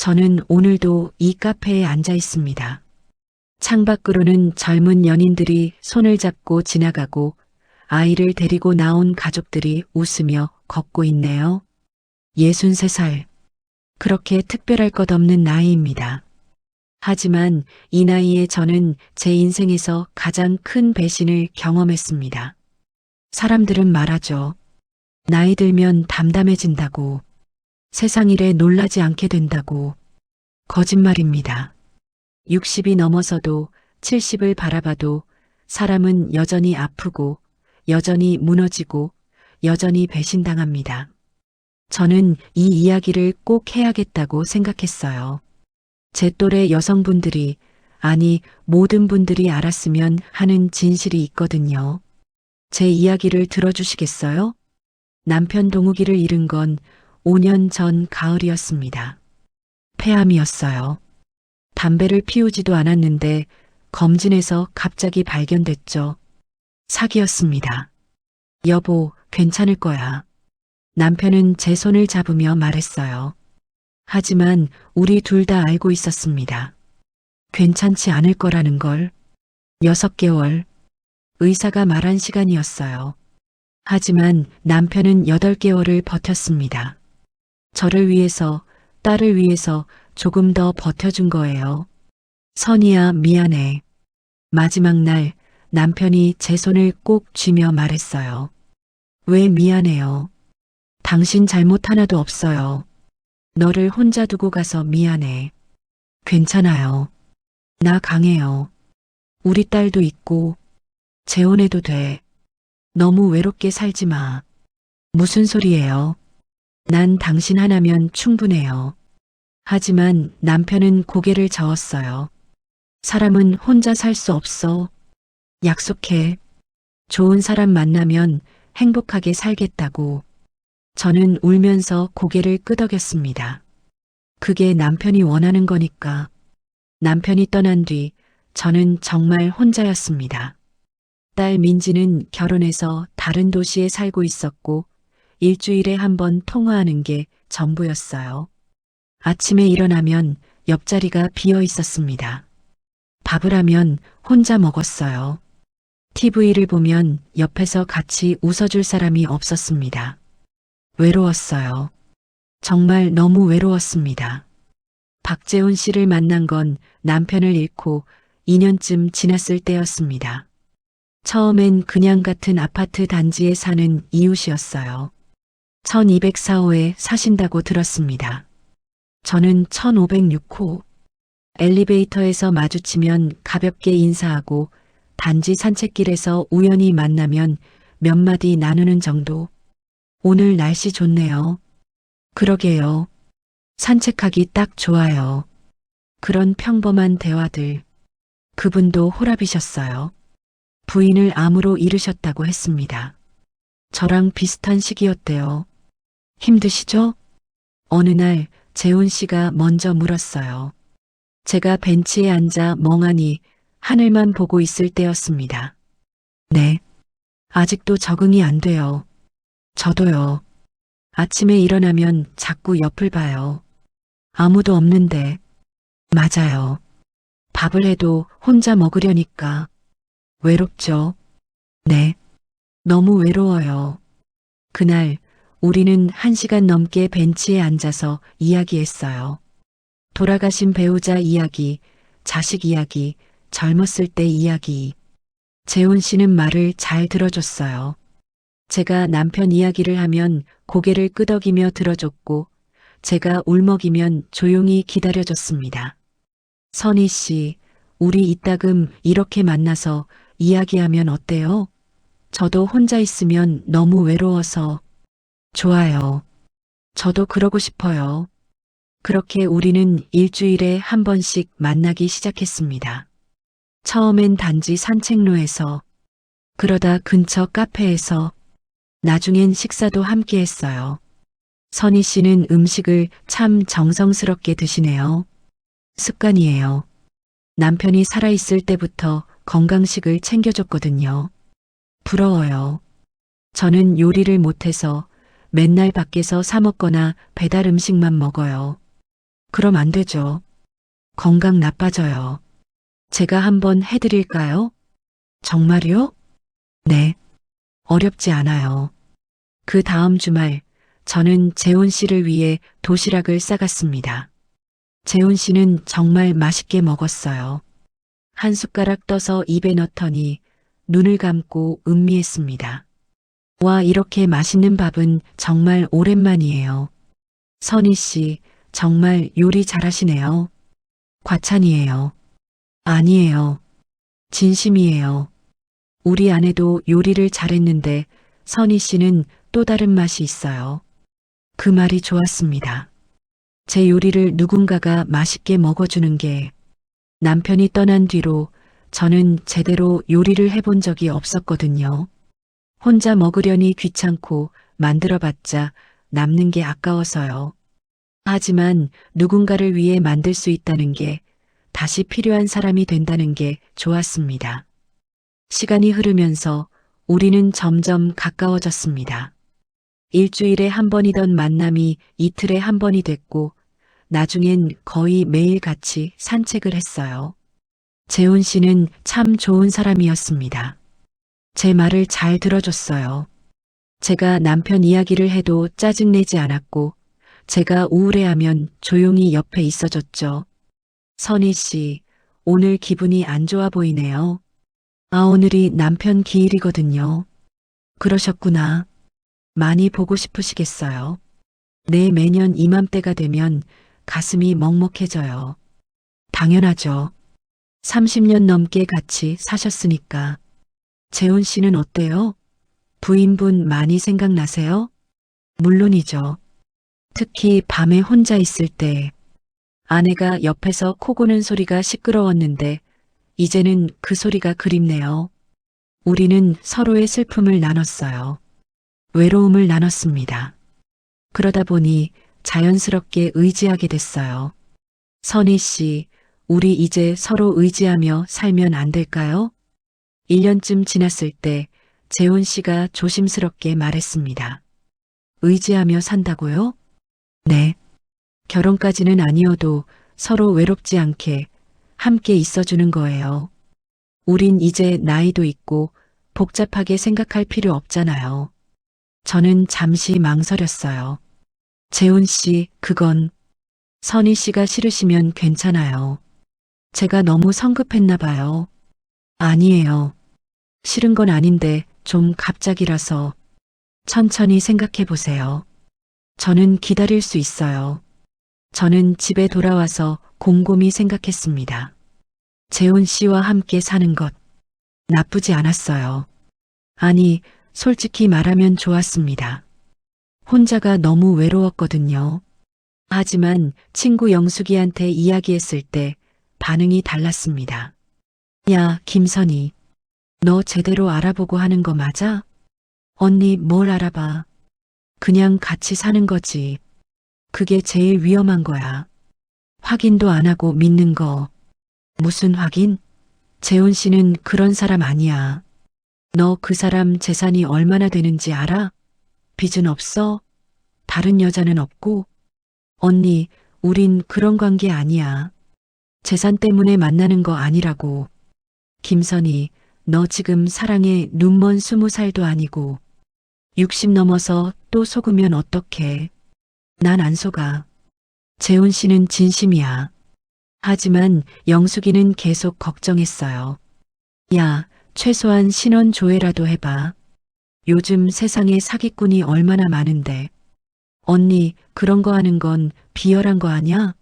저는 오늘도 이 카페에 앉아 있습니다. 창밖으로는 젊은 연인들이 손을 잡고 지나가고 아이를 데리고 나온 가족들이 웃으며 걷고 있네요. 63살. 그렇게 특별할 것 없는 나이입니다. 하지만 이 나이에 저는 제 인생에서 가장 큰 배신을 경험했습니다. 사람들은 말하죠. 나이 들면 담담해진다고, 세상 일에 놀라지 않게 된다고. 거짓말입니다. 60이 넘어서도 70을 바라봐도 사람은 여전히 아프고 여전히 무너지고 여전히 배신당합니다. 저는 이 이야기를 꼭 해야겠다고 생각했어요. 제 또래 여성분들이, 아니 모든 분들이 알았으면 하는 진실이 있거든요. 제 이야기를 들어주시겠어요? 남편 동욱이를 잃은 건 5년 전 가을이었습니다. 폐암이었어요. 담배를 피우지도 않았는데 검진에서 갑자기 발견됐죠. 사기였습니다. 여보, 괜찮을 거야. 남편은 제 손을 잡으며 말했어요. 하지만 우리 둘 다 알고 있었습니다. 괜찮지 않을 거라는 걸. 6개월. 의사가 말한 시간이었어요. 하지만 남편은 8개월을 버텼습니다. 저를 위해서, 딸을 위해서 조금 더 버텨준 거예요. 선이야, 미안해. 마지막 날 남편이 제 손을 꼭 쥐며 말했어요. 왜 미안해요? 당신 잘못 하나도 없어요. 너를 혼자 두고 가서 미안해. 괜찮아요. 나 강해요. 우리 딸도 있고 재혼해도 돼. 너무 외롭게 살지 마. 무슨 소리예요? 난 당신 하나면 충분해요. 하지만 남편은 고개를 저었어요. 사람은 혼자 살 수 없어. 약속해. 좋은 사람 만나면 행복하게 살겠다고. 저는 울면서 고개를 끄덕였습니다. 그게 남편이 원하는 거니까. 남편이 떠난 뒤 저는 정말 혼자였습니다. 딸 민지는 결혼해서 다른 도시에 살고 있었고 일주일에 한 번 통화하는 게 전부였어요. 아침에 일어나면 옆자리가 비어 있었습니다. 밥을 하면 혼자 먹었어요. TV를 보면 옆에서 같이 웃어줄 사람이 없었습니다. 외로웠어요. 정말 너무 외로웠습니다. 박재훈 씨를 만난 건 남편을 잃고 2년쯤 지났을 때였습니다. 처음엔 그냥 같은 아파트 단지에 사는 이웃이었어요. 1204호에 사신다고 들었습니다. 저는 1506호. 엘리베이터에서 마주치면 가볍게 인사하고 단지 산책길에서 우연히 만나면 몇 마디 나누는 정도. 오늘 날씨 좋네요. 그러게요. 산책하기 딱 좋아요. 그런 평범한 대화들. 그분도 호랍이셨어요. 부인을 암으로 잃으셨다고 했습니다. 저랑 비슷한 시기였대요. 힘드시죠? 어느 날 재훈 씨가 먼저 물었어요. 제가 벤치에 앉아 멍하니 하늘만 보고 있을 때였습니다. 네. 아직도 적응이 안 돼요. 저도요. 아침에 일어나면 자꾸 옆을 봐요. 아무도 없는데. 맞아요. 밥을 해도 혼자 먹으려니까. 외롭죠? 네. 너무 외로워요. 그날 우리는 1시간 넘게 벤치에 앉아서 이야기했어요. 돌아가신 배우자 이야기, 자식 이야기, 젊었을 때 이야기. 재훈 씨는 말을 잘 들어줬어요. 제가 남편 이야기를 하면 고개를 끄덕이며 들어줬고 제가 울먹이면 조용히 기다려줬습니다. 선희 씨, 우리 이따금 이렇게 만나서 이야기하면 어때요? 저도 혼자 있으면 너무 외로워서. 좋아요. 저도 그러고 싶어요. 그렇게 우리는 일주일에 한 번씩 만나기 시작했습니다. 처음엔 단지 산책로에서, 그러다 근처 카페에서, 나중엔 식사도 함께 했어요. 선희 씨는 음식을 참 정성스럽게 드시네요. 습관이에요. 남편이 살아있을 때부터 건강식을 챙겨줬거든요. 부러워요. 저는 요리를 못해서 맨날 밖에서 사 먹거나 배달 음식만 먹어요. 그럼 안 되죠. 건강 나빠져요. 제가 한번 해드릴까요? 정말요? 네. 어렵지 않아요. 그 다음 주말, 저는 재훈 씨를 위해 도시락을 싸갔습니다. 재훈 씨는 정말 맛있게 먹었어요. 한 숟가락 떠서 입에 넣더니 눈을 감고 음미했습니다. 와, 이렇게 맛있는 밥은 정말 오랜만이에요. 선희 씨, 정말 요리 잘하시네요. 과찬이에요. 아니에요. 진심이에요. 우리 아내도 요리를 잘했는데 선희 씨는 또 다른 맛이 있어요. 그 말이 좋았습니다. 제 요리를 누군가가 맛있게 먹어주는 게 남편이 떠난 뒤로 저는 제대로 요리를 해본 적이 없었거든요. 혼자 먹으려니 귀찮고 만들어봤자 남는 게 아까워서요. 하지만 누군가를 위해 만들 수 있다는 게 다시 필요한 사람이 된다는 게 좋았습니다. 시간이 흐르면서 우리는 점점 가까워졌습니다. 일주일에 한 번이던 만남이 이틀에 한 번이 됐고 나중엔 거의 매일 같이 산책을 했어요. 재훈 씨는 참 좋은 사람이었습니다. 제 말을 잘 들어줬어요. 제가 남편 이야기를 해도 짜증내지 않았고 제가 우울해하면 조용히 옆에 있어줬죠. 선희 씨, 오늘 기분이 안 좋아 보이네요. 아, 오늘이 남편 기일이거든요. 그러셨구나. 많이 보고 싶으시겠어요. 네, 매년 이맘때가 되면 가슴이 먹먹해져요. 당연하죠. 30년 넘게 같이 사셨으니까. 재훈 씨는 어때요? 부인분 많이 생각나세요? 물론이죠. 특히 밤에 혼자 있을 때 아내가 옆에서 코 고는 소리가 시끄러웠는데 이제는 그 소리가 그립네요. 우리는 서로의 슬픔을 나눴어요. 외로움을 나눴습니다. 그러다 보니 자연스럽게 의지하게 됐어요. 선희 씨, 우리 이제 서로 의지하며 살면 안 될까요? 1년쯤 지났을 때 재훈 씨가 조심스럽게 말했습니다. 의지하며 산다고요? 네. 결혼까지는 아니어도 서로 외롭지 않게 함께 있어주는 거예요. 우린 이제 나이도 있고 복잡하게 생각할 필요 없잖아요. 저는 잠시 망설였어요. 재훈 씨, 그건 선희 씨가 싫으시면 괜찮아요. 제가 너무 성급했나 봐요. 아니에요. 싫은 건 아닌데 좀 갑작이라서 천천히 생각해 보세요. 저는 기다릴 수 있어요. 저는 집에 돌아와서 곰곰이 생각했습니다. 재훈 씨와 함께 사는 것 나쁘지 않았어요. 아니, 솔직히 말하면 좋았습니다. 혼자가 너무 외로웠거든요. 하지만 친구 영숙이한테 이야기했을 때 반응이 달랐습니다. 야, 김선희. 너 제대로 알아보고 하는 거 맞아? 언니 뭘 알아봐. 그냥 같이 사는 거지. 그게 제일 위험한 거야. 확인도 안 하고 믿는 거. 무슨 확인? 재훈 씨는 그런 사람 아니야. 너 그 사람 재산이 얼마나 되는지 알아? 빚은 없어? 다른 여자는 없고? 언니, 우린 그런 관계 아니야. 재산 때문에 만나는 거 아니라고. 김선희, 너 지금 사랑에 눈먼 20살도 아니고 60 넘어서 또 속으면 어떡해. 난 안 속아. 재훈 씨는 진심이야. 하지만 영숙이는 계속 걱정했어요. 야, 최소한 신원 조회라도 해봐. 요즘 세상에 사기꾼이 얼마나 많은데. 언니, 그런 거 하는 건 비열한 거 아냐?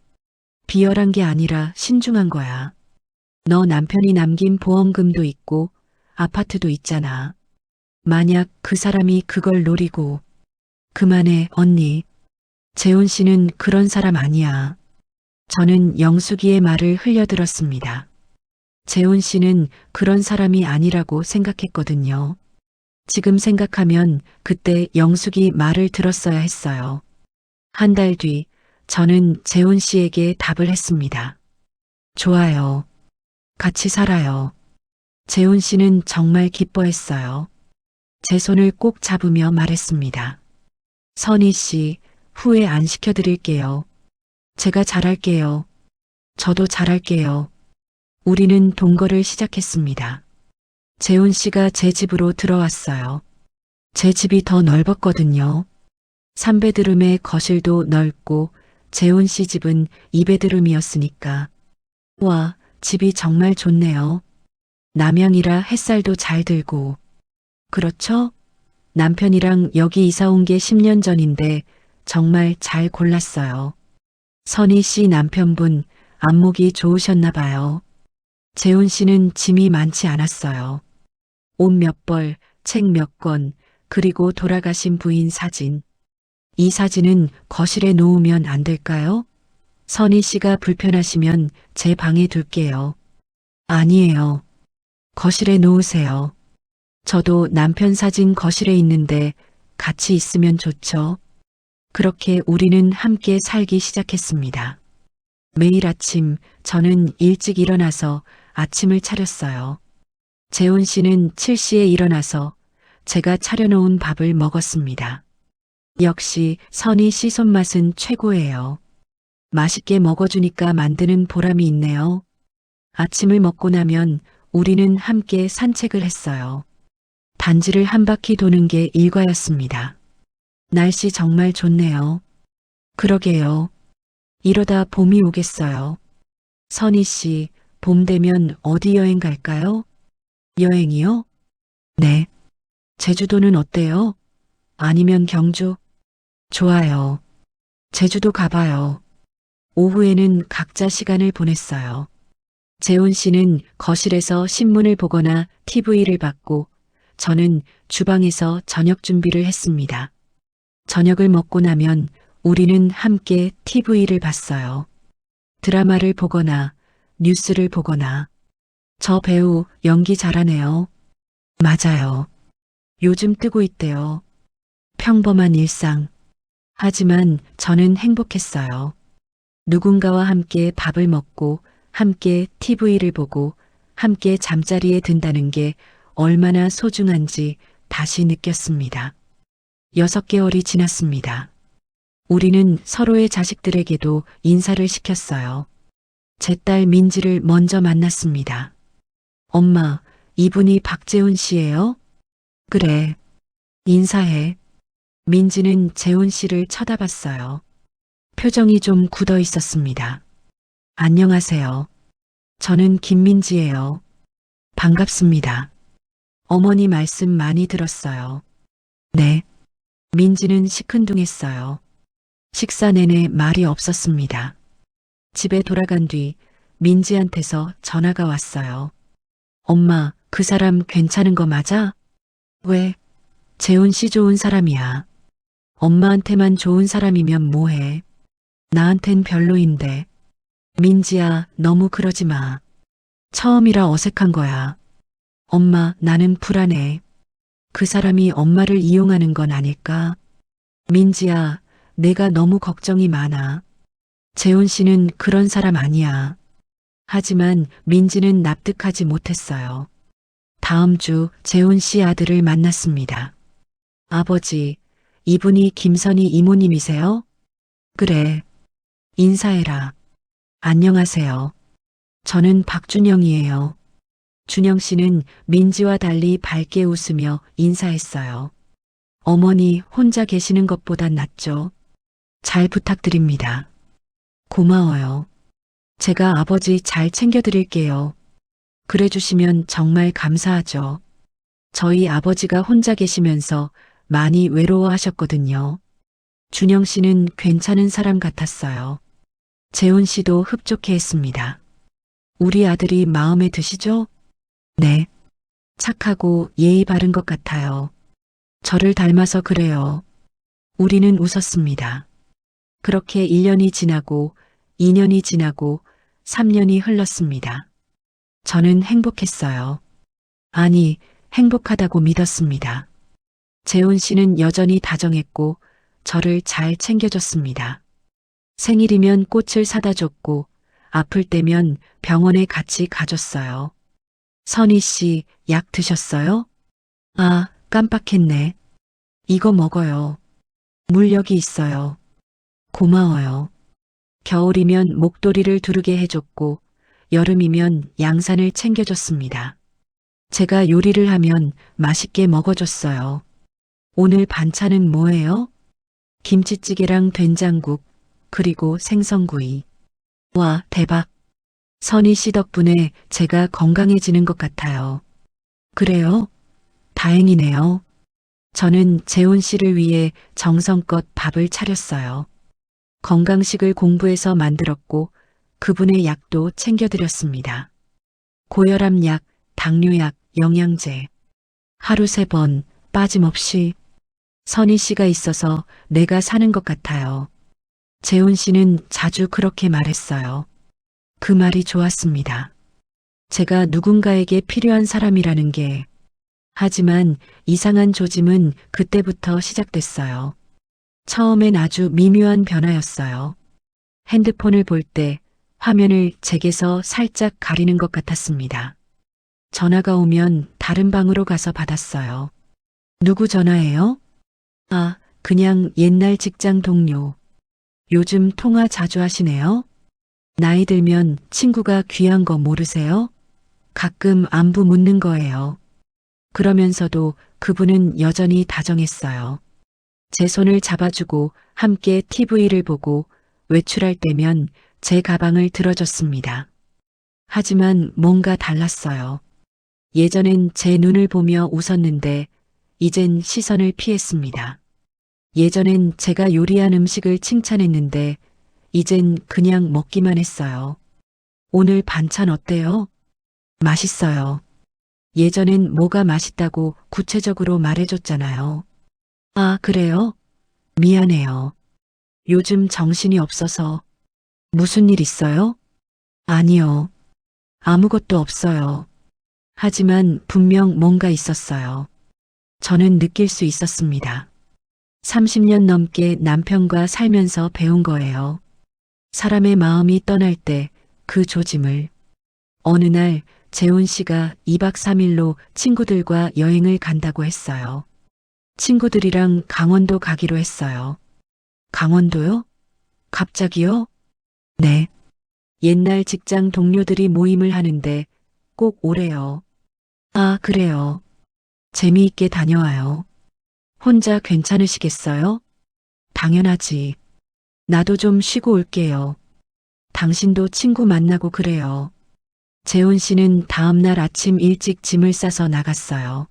비열한 게 아니라 신중한 거야. 너 남편이 남긴 보험금도 있고 아파트도 있잖아. 만약 그 사람이 그걸 노리고. 그만해, 언니. 재훈 씨는 그런 사람 아니야. 저는 영숙이의 말을 흘려들었습니다. 재훈 씨는 그런 사람이 아니라고 생각했거든요. 지금 생각하면 그때 영숙이 말을 들었어야 했어요. 한 달 뒤, 저는 재훈 씨에게 답을 했습니다. 좋아요. 같이 살아요. 재훈 씨는 정말 기뻐했어요. 제 손을 꼭 잡으며 말했습니다. 선희 씨, 후회 안 시켜드릴게요. 제가 잘할게요. 저도 잘할게요. 우리는 동거를 시작했습니다. 재훈 씨가 제 집으로 들어왔어요. 제 집이 더 넓었거든요. 3베드룸의 거실도 넓고 재훈 씨 집은 2베드룸이었으니까. 와, 집이 정말 좋네요. 남향이라 햇살도 잘 들고. 그렇죠? 남편이랑 여기 이사 온 게 10년 전인데 정말 잘 골랐어요. 선희 씨 남편분 안목이 좋으셨나 봐요. 재훈 씨는 짐이 많지 않았어요. 옷 몇 벌, 책 몇 권, 그리고 돌아가신 부인 사진. 이 사진은 거실에 놓으면 안 될까요? 선희 씨가 불편하시면 제 방에 둘게요. 아니에요. 거실에 놓으세요. 저도 남편 사진 거실에 있는데 같이 있으면 좋죠. 그렇게 우리는 함께 살기 시작했습니다. 매일 아침 저는 일찍 일어나서 아침을 차렸어요. 재훈 씨는 7시에 일어나서 제가 차려놓은 밥을 먹었습니다. 역시 선희 씨 손맛은 최고예요. 맛있게 먹어주니까 만드는 보람이 있네요. 아침을 먹고 나면 우리는 함께 산책을 했어요. 단지를 한 바퀴 도는 게 일과였습니다. 날씨 정말 좋네요. 그러게요. 이러다 봄이 오겠어요. 선희 씨, 봄 되면 어디 여행 갈까요? 여행이요? 네. 제주도는 어때요? 아니면 경주? 좋아요. 제주도 가봐요. 오후에는 각자 시간을 보냈어요. 재훈 씨는 거실에서 신문을 보거나 TV를 봤고, 저는 주방에서 저녁 준비를 했습니다. 저녁을 먹고 나면 우리는 함께 TV를 봤어요. 드라마를 보거나 뉴스를 보거나. 저 배우 연기 잘하네요. 맞아요. 요즘 뜨고 있대요. 평범한 일상. 하지만 저는 행복했어요. 누군가와 함께 밥을 먹고 함께 TV를 보고 함께 잠자리에 든다는 게 얼마나 소중한지 다시 느꼈습니다. 6개월이 지났습니다. 우리는 서로의 자식들에게도 인사를 시켰어요. 제 딸 민지를 먼저 만났습니다. 엄마, 이분이 박재훈 씨예요? 그래. 인사해. 민지는 재훈 씨를 쳐다봤어요. 표정이 좀 굳어 있었습니다. 안녕하세요. 저는 김민지예요. 반갑습니다. 어머니 말씀 많이 들었어요. 네. 민지는 시큰둥했어요. 식사 내내 말이 없었습니다. 집에 돌아간 뒤 민지한테서 전화가 왔어요. 엄마, 그 사람 괜찮은 거 맞아? 왜? 재훈 씨 좋은 사람이야. 엄마한테만 좋은 사람이면 뭐해? 나한텐 별로인데. 민지야, 너무 그러지 마. 처음이라 어색한 거야. 엄마, 나는 불안해. 그 사람이 엄마를 이용하는 건 아닐까? 민지야, 내가 너무 걱정이 많아. 재훈 씨는 그런 사람 아니야. 하지만 민지는 납득하지 못했어요. 다음 주 재훈 씨 아들을 만났습니다. 아버지, 이분이 김선희 이모님이세요? 그래. 인사해라. 안녕하세요. 저는 박준영이에요. 준영 씨는 민지와 달리 밝게 웃으며 인사했어요. 어머니 혼자 계시는 것보단 낫죠. 잘 부탁드립니다. 고마워요. 제가 아버지 잘 챙겨드릴게요. 그래 주시면 정말 감사하죠. 저희 아버지가 혼자 계시면서 많이 외로워하셨거든요. 준영 씨는 괜찮은 사람 같았어요. 재훈 씨도 흡족해 했습니다. 우리 아들이 마음에 드시죠? 네. 착하고 예의 바른 것 같아요. 저를 닮아서 그래요. 우리는 웃었습니다. 그렇게 1년이 지나고 2년이 지나고 3년이 흘렀습니다. 저는 행복했어요. 아니, 행복하다고 믿었습니다. 재훈 씨는 여전히 다정했고 저를 잘 챙겨줬습니다. 생일이면 꽃을 사다 줬고 아플 때면 병원에 같이 가줬어요. 선희 씨, 약 드셨어요? 아, 깜빡했네. 이거 먹어요. 물 여기 있어요. 고마워요. 겨울이면 목도리를 두르게 해줬고 여름이면 양산을 챙겨줬습니다. 제가 요리를 하면 맛있게 먹어줬어요. 오늘 반찬은 뭐예요? 김치찌개랑 된장국, 그리고 생선구이. 와, 대박. 선희 씨 덕분에 제가 건강해지는 것 같아요. 그래요? 다행이네요. 저는 재훈 씨를 위해 정성껏 밥을 차렸어요. 건강식을 공부해서 만들었고 그분의 약도 챙겨드렸습니다. 고혈압 약, 당뇨약, 영양제. 하루 3번 빠짐없이. 선희 씨가 있어서 내가 사는 것 같아요. 재훈 씨는 자주 그렇게 말했어요. 그 말이 좋았습니다. 제가 누군가에게 필요한 사람이라는 게. 하지만 이상한 조짐은 그때부터 시작됐어요. 처음엔 아주 미묘한 변화였어요. 핸드폰을 볼 때 화면을 제게서 살짝 가리는 것 같았습니다. 전화가 오면 다른 방으로 가서 받았어요. 누구 전화예요? 아, 그냥 옛날 직장 동료. 요즘 통화 자주 하시네요? 나이 들면 친구가 귀한 거 모르세요? 가끔 안부 묻는 거예요. 그러면서도 그분은 여전히 다정했어요. 제 손을 잡아주고 함께 TV를 보고 외출할 때면 제 가방을 들어줬습니다. 하지만 뭔가 달랐어요. 예전엔 제 눈을 보며 웃었는데 이젠 시선을 피했습니다. 예전엔 제가 요리한 음식을 칭찬했는데 이젠 그냥 먹기만 했어요. 오늘 반찬 어때요? 맛있어요. 예전엔 뭐가 맛있다고 구체적으로 말해줬잖아요. 아, 그래요? 미안해요. 요즘 정신이 없어서. 무슨 일 있어요? 아니요. 아무것도 없어요. 하지만 분명 뭔가 있었어요. 저는 느낄 수 있었습니다. 30년 넘게 남편과 살면서 배운 거예요. 사람의 마음이 떠날 때 그 조짐을. 어느 날 재훈 씨가 2박 3일로 친구들과 여행을 간다고 했어요. 친구들이랑 강원도 가기로 했어요. 강원도요? 갑자기요? 네. 옛날 직장 동료들이 모임을 하는데 꼭 오래요. 아, 그래요. 재미있게 다녀와요. 혼자 괜찮으시겠어요? 당연하지. 나도 좀 쉬고 올게요. 당신도 친구 만나고 그래요. 재훈 씨는 다음날 아침 일찍 짐을 싸서 나갔어요.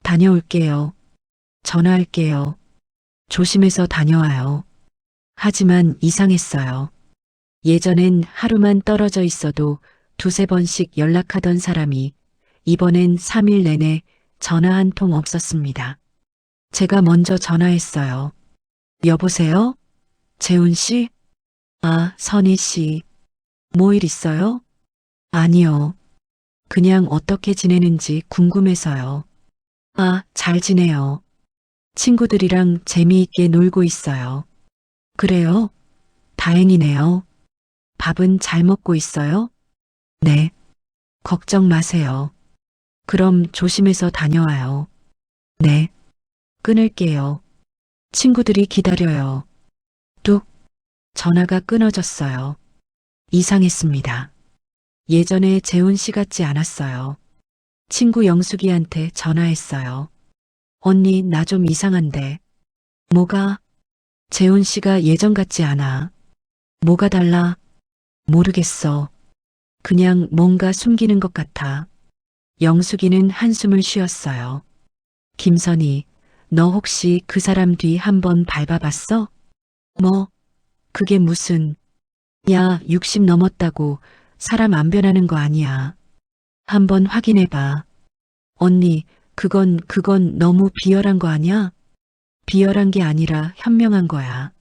다녀올게요. 전화할게요. 조심해서 다녀와요. 하지만 이상했어요. 예전엔 하루만 떨어져 있어도 2~3번씩 연락하던 사람이 이번엔 3일 내내 전화 한 통 없었습니다. 제가 먼저 전화했어요. 여보세요? 재훈 씨? 아, 선희 씨. 뭐 일 있어요? 아니요. 그냥 어떻게 지내는지 궁금해서요. 아, 잘 지내요. 친구들이랑 재미있게 놀고 있어요. 그래요? 다행이네요. 밥은 잘 먹고 있어요? 네. 걱정 마세요. 그럼 조심해서 다녀와요. 네. 끊을게요. 친구들이 기다려요. 뚝. 전화가 끊어졌어요. 이상했습니다. 예전에 재훈 씨 같지 않았어요. 친구 영숙이한테 전화했어요. 언니, 나 좀 이상한데. 뭐가? 재훈 씨가 예전 같지 않아. 뭐가 달라? 모르겠어. 그냥 뭔가 숨기는 것 같아. 영숙이는 한숨을 쉬었어요. 김선희, 너 혹시 그 사람 뒤 한번 밟아봤어? 뭐? 그게 무슨. 야, 60 넘었다고 사람 안 변하는 거 아니야. 한번 확인해봐. 언니, 그건 너무 비열한 거 아니야? 비열한 게 아니라 현명한 거야.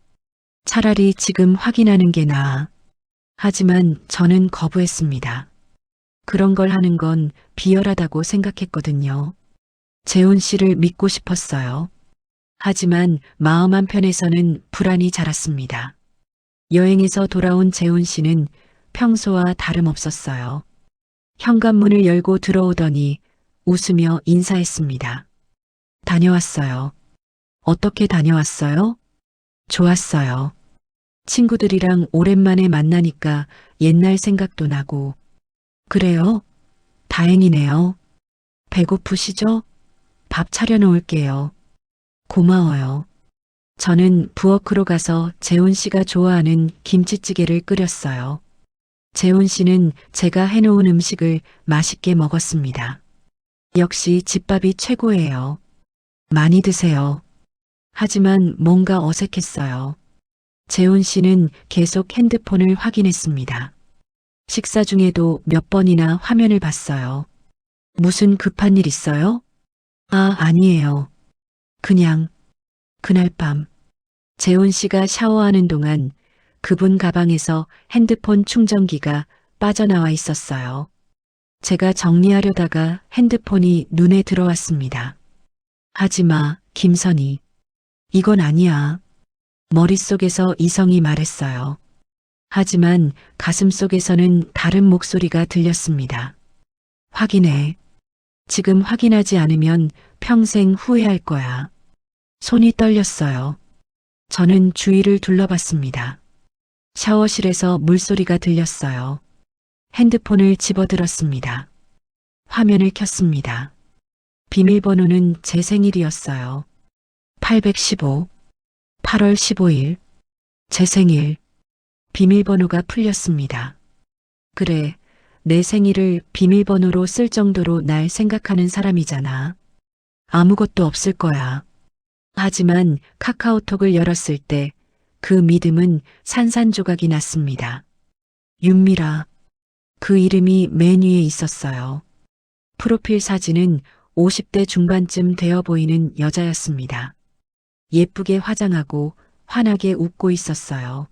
차라리 지금 확인하는 게 나아. 하지만 저는 거부했습니다. 그런 걸 하는 건 비열하다고 생각했거든요. 재훈 씨를 믿고 싶었어요. 하지만 마음 한편에서는 불안이 자랐습니다. 여행에서 돌아온 재훈 씨는 평소와 다름없었어요. 현관문을 열고 들어오더니 웃으며 인사했습니다. 다녀왔어요. 어떻게 다녀왔어요? 좋았어요. 친구들이랑 오랜만에 만나니까 옛날 생각도 나고. 그래요? 다행이네요. 배고프시죠? 밥 차려놓을게요. 고마워요. 저는 부엌으로 가서 재훈 씨가 좋아하는 김치찌개를 끓였어요. 재훈 씨는 제가 해놓은 음식을 맛있게 먹었습니다. 역시 집밥이 최고예요. 많이 드세요. 하지만 뭔가 어색했어요. 재훈 씨는 계속 핸드폰을 확인했습니다. 식사 중에도 몇 번이나 화면을 봤어요. 무슨 급한 일 있어요? 아, 아니에요. 그냥 그날 밤 재훈 씨가 샤워하는 동안 그분 가방에서 핸드폰 충전기가 빠져나와 있었어요. 제가 정리하려다가 핸드폰이 눈에 들어왔습니다. 하지 마, 김선희. 이건 아니야. 머릿속에서 이성이 말했어요. 하지만 가슴속에서는 다른 목소리가 들렸습니다. 확인해. 지금 확인하지 않으면 평생 후회할 거야. 손이 떨렸어요. 저는 주위를 둘러봤습니다. 샤워실에서 물소리가 들렸어요. 핸드폰을 집어들었습니다. 화면을 켰습니다. 비밀번호는 제 생일이었어요. 815, 8월 15일, 제 생일. 비밀번호가 풀렸습니다. 그래, 내 생일을 비밀번호로 쓸 정도로 날 생각하는 사람이잖아. 아무것도 없을 거야. 하지만 카카오톡을 열었을 때 그 믿음은 산산조각이 났습니다. 윤미라. 그 이름이 맨 위에 있었어요. 프로필 사진은 50대 중반쯤 되어 보이는 여자였습니다. 예쁘게 화장하고 환하게 웃고 있었어요.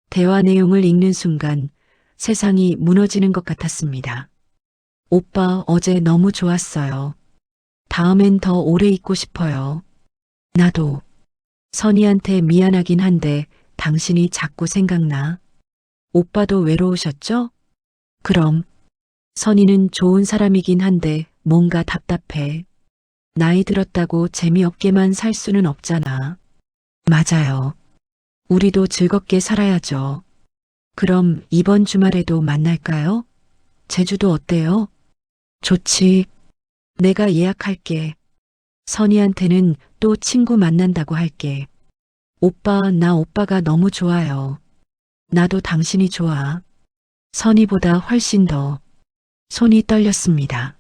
대화 내용을 읽는 순간 세상이 무너지는 것 같았습니다. 오빠 어제 너무 좋았어요. 다음엔 더 오래 있고 싶어요. 나도. 선희한테 미안하긴 한데 당신이 자꾸 생각나. 오빠도 외로우셨죠? 그럼. 선희는 좋은 사람이긴 한데 뭔가 답답해. 나이 들었다고 재미없게만 살 수는 없잖아. 맞아요. 우리도 즐겁게 살아야죠. 그럼 이번 주말에도 만날까요? 제주도 어때요? 좋지. 내가 예약할게. 선희한테는 또 친구 만난다고 할게. 오빠, 나 오빠가 너무 좋아요. 나도 당신이 좋아. 선희보다 훨씬 더. 손이 떨렸습니다.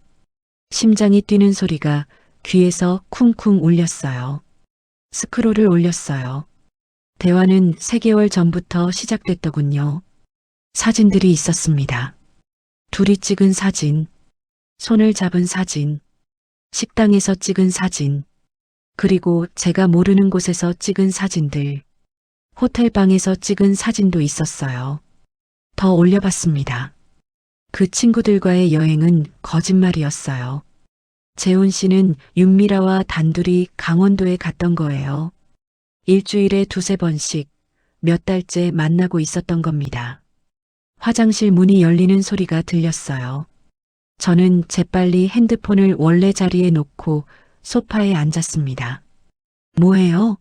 심장이 뛰는 소리가 귀에서 쿵쿵 울렸어요. 스크롤을 올렸어요. 대화는 3개월 전부터 시작됐더군요. 사진들이 있었습니다. 둘이 찍은 사진, 손을 잡은 사진, 식당에서 찍은 사진, 그리고 제가 모르는 곳에서 찍은 사진들, 호텔방에서 찍은 사진도 있었어요. 더 올려봤습니다. 그 친구들과의 여행은 거짓말이었어요. 재훈 씨는 윤미라와 단둘이 강원도에 갔던 거예요. 일주일에 2~3번씩 몇 달째 만나고 있었던 겁니다. 화장실 문이 열리는 소리가 들렸어요. 저는 재빨리 핸드폰을 원래 자리에 놓고 소파에 앉았습니다. 뭐해요?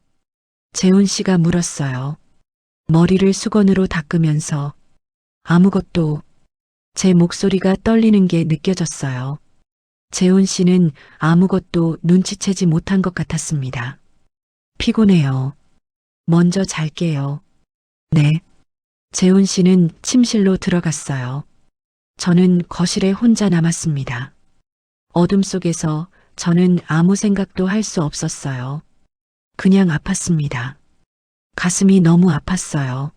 재훈 씨가 물었어요. 머리를 수건으로 닦으면서. 아무것도. 제 목소리가 떨리는 게 느껴졌어요. 재훈 씨는 아무것도 눈치채지 못한 것 같았습니다. 피곤해요. 먼저 잘게요. 네. 재훈 씨는 침실로 들어갔어요. 저는 거실에 혼자 남았습니다. 어둠 속에서 저는 아무 생각도 할 수 없었어요. 그냥 아팠습니다. 가슴이 너무 아팠어요.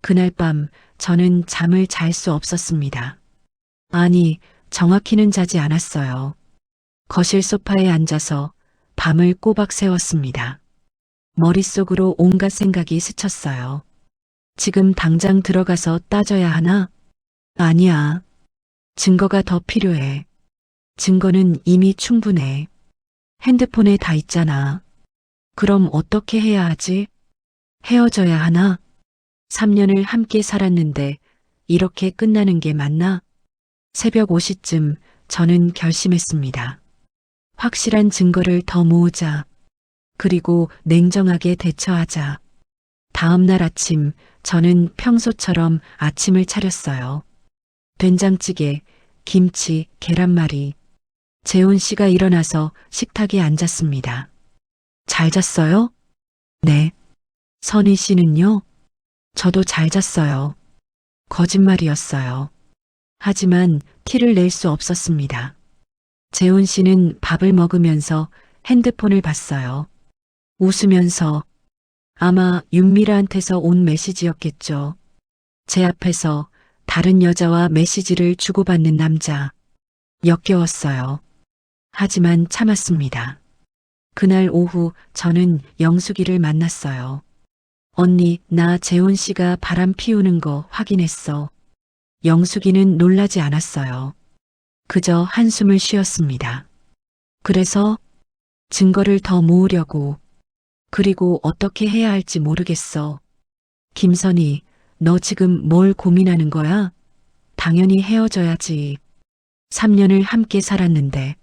그날 밤 저는 잠을 잘 수 없었습니다. 아니, 정확히는 자지 않았어요. 거실 소파에 앉아서 밤을 꼬박 새웠습니다. 머릿속으로 온갖 생각이 스쳤어요. 지금 당장 들어가서 따져야 하나? 아니야. 증거가 더 필요해. 증거는 이미 충분해. 핸드폰에 다 있잖아. 그럼 어떻게 해야 하지? 헤어져야 하나? 3년을 함께 살았는데 이렇게 끝나는 게 맞나? 새벽 5시쯤 저는 결심했습니다. 확실한 증거를 더 모으자. 그리고 냉정하게 대처하자. 다음 날 아침 저는 평소처럼 아침을 차렸어요. 된장찌개, 김치, 계란말이. 재훈 씨가 일어나서 식탁에 앉았습니다. 잘 잤어요? 네. 선희 씨는요? 저도 잘 잤어요. 거짓말이었어요. 하지만 티를 낼 수 없었습니다. 재훈 씨는 밥을 먹으면서 핸드폰을 봤어요. 웃으면서 아마 윤미라한테서 온 메시지였겠죠. 제 앞에서 다른 여자와 메시지를 주고받는 남자. 역겨웠어요. 하지만 참았습니다. 그날 오후 저는 영숙이를 만났어요. 언니, 나 재훈 씨가 바람 피우는 거 확인했어. 영숙이는 놀라지 않았어요. 그저 한숨을 쉬었습니다. 그래서 증거를 더 모으려고. 그리고 어떻게 해야 할지 모르겠어. 김선희, 너 지금 뭘 고민하는 거야? 당연히 헤어져야지. 3년을 함께 살았는데.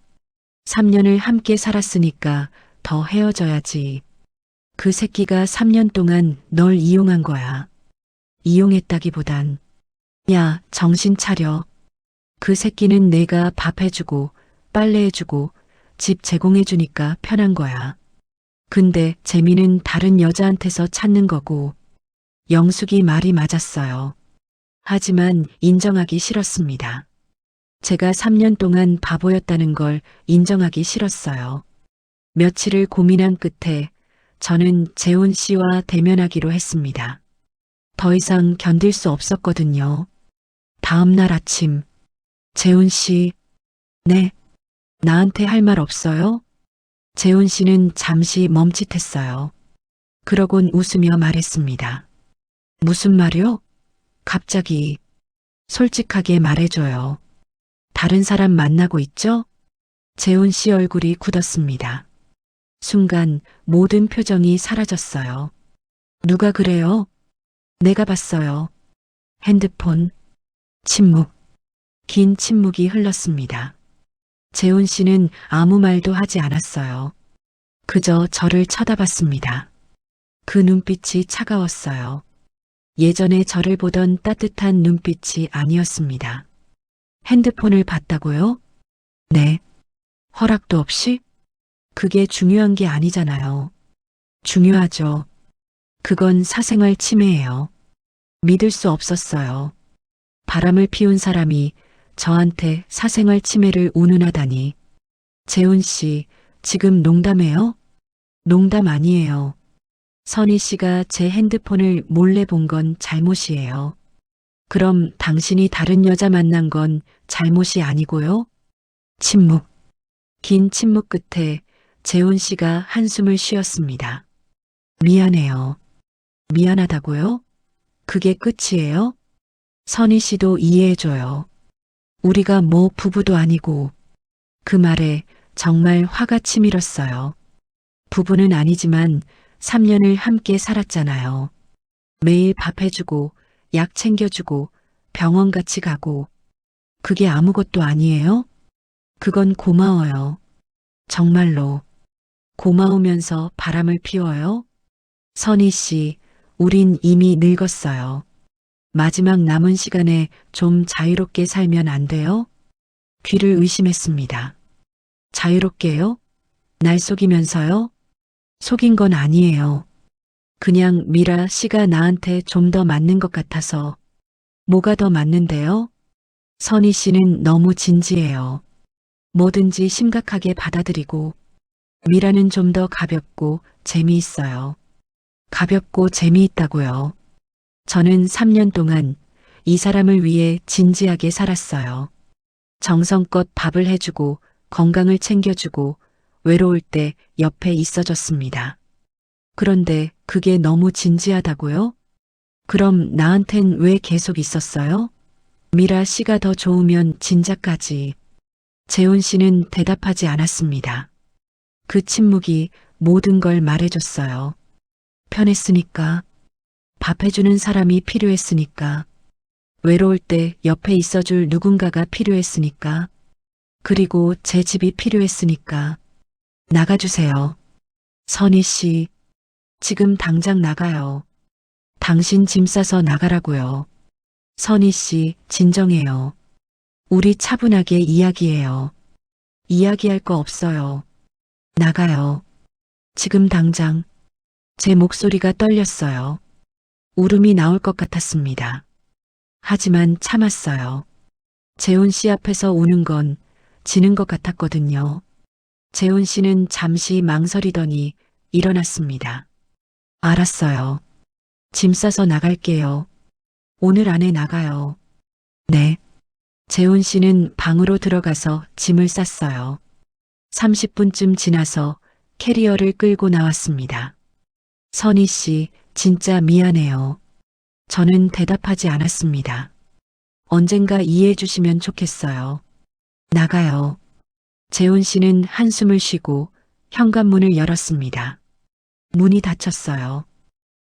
3년을 함께 살았으니까 더 헤어져야지. 그 새끼가 3년 동안 널 이용한 거야. 이용했다기보단. 야, 정신 차려. 그 새끼는 내가 밥 해주고, 빨래 해주고, 집 제공해주니까 편한 거야. 근데 재미는 다른 여자한테서 찾는 거고, 영숙이 말이 맞았어요. 하지만 인정하기 싫었습니다. 제가 3년 동안 바보였다는 걸 인정하기 싫었어요. 며칠을 고민한 끝에 저는 재훈 씨와 대면하기로 했습니다. 더 이상 견딜 수 없었거든요. 다음 날 아침, 재훈 씨, 네, 나한테 할 말 없어요? 재훈 씨는 잠시 멈칫했어요. 그러곤 웃으며 말했습니다. 무슨 말이요? 갑자기, 솔직하게 말해줘요. 다른 사람 만나고 있죠? 재훈 씨 얼굴이 굳었습니다. 순간 모든 표정이 사라졌어요. 누가 그래요? 내가 봤어요. 핸드폰. 침묵. 긴 침묵이 흘렀습니다. 재훈 씨는 아무 말도 하지 않았어요. 그저 저를 쳐다봤습니다. 그 눈빛이 차가웠어요. 예전에 저를 보던 따뜻한 눈빛이 아니었습니다. 핸드폰을 봤다고요? 네. 허락도 없이? 그게 중요한 게 아니잖아요. 중요하죠. 그건 사생활 침해예요. 믿을 수 없었어요. 바람을 피운 사람이 저한테 사생활 침해를 운운하다니. 재훈 씨, 지금 농담해요? 농담 아니에요. 선희 씨가 제 핸드폰을 몰래 본 건 잘못이에요. 그럼 당신이 다른 여자 만난 건 잘못이 아니고요? 침묵. 긴 침묵 끝에 재훈 씨가 한숨을 쉬었습니다. 미안해요. 미안하다고요? 그게 끝이에요? 선희 씨도 이해해줘요. 우리가 뭐 부부도 아니고. 그 말에 정말 화가 치밀었어요. 부부는 아니지만 3년을 함께 살았잖아요. 매일 밥 해주고, 약 챙겨주고, 병원 같이 가고. 그게 아무것도 아니에요? 그건 고마워요. 정말로. 고마우면서 바람을 피워요? 선희 씨, 우린 이미 늙었어요. 마지막 남은 시간에 좀 자유롭게 살면 안 돼요? 귀를 의심했습니다. 자유롭게요? 날 속이면서요? 속인 건 아니에요. 그냥 미라 씨가 나한테 좀 더 맞는 것 같아서. 뭐가 더 맞는데요? 선희 씨는 너무 진지해요. 뭐든지 심각하게 받아들이고, 미라는 좀 더 가볍고 재미있어요. 가볍고 재미있다고요. 저는 3년 동안 이 사람을 위해 진지하게 살았어요. 정성껏 밥을 해주고 건강을 챙겨주고 외로울 때 옆에 있어줬습니다. 그런데 그게 너무 진지하다고요? 그럼 나한텐 왜 계속 있었어요? 미라 씨가 더 좋으면 진작까지. 재훈 씨는 대답하지 않았습니다. 그 침묵이 모든 걸 말해줬어요. 편했으니까. 밥 해주는 사람이 필요했으니까. 외로울 때 옆에 있어줄 누군가가 필요했으니까. 그리고 제 집이 필요했으니까. 나가주세요. 선희 씨, 지금 당장 나가요. 당신 짐 싸서 나가라고요. 선희 씨, 진정해요. 우리 차분하게 이야기해요. 이야기할 거 없어요. 나가요. 지금 당장. 제 목소리가 떨렸어요. 울음이 나올 것 같았습니다. 하지만 참았어요. 재훈 씨 앞에서 우는 건 지는 것 같았거든요. 재훈 씨는 잠시 망설이더니 일어났습니다. 알았어요. 짐 싸서 나갈게요. 오늘 안에 나가요. 네. 재훈 씨는 방으로 들어가서 짐을 쌌어요. 30분쯤 지나서 캐리어를 끌고 나왔습니다. 선희 씨, 진짜 미안해요. 저는 대답하지 않았습니다. 언젠가 이해해 주시면 좋겠어요. 나가요. 재훈 씨는 한숨을 쉬고 현관문을 열었습니다. 문이 닫혔어요.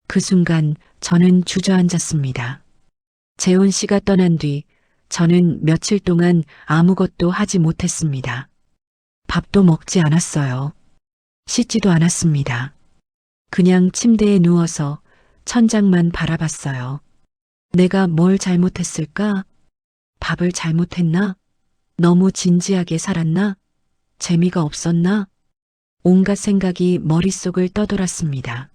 그 순간 저는 주저앉았습니다. 재훈 씨가 떠난 뒤 저는 며칠 동안 아무것도 하지 못했습니다. 밥도 먹지 않았어요. 씻지도 않았습니다. 그냥 침대에 누워서 천장만 바라봤어요. 내가 뭘 잘못했을까? 밥을 잘못했나? 너무 진지하게 살았나? 재미가 없었나? 온갖 생각이 머릿속을 떠돌았습니다.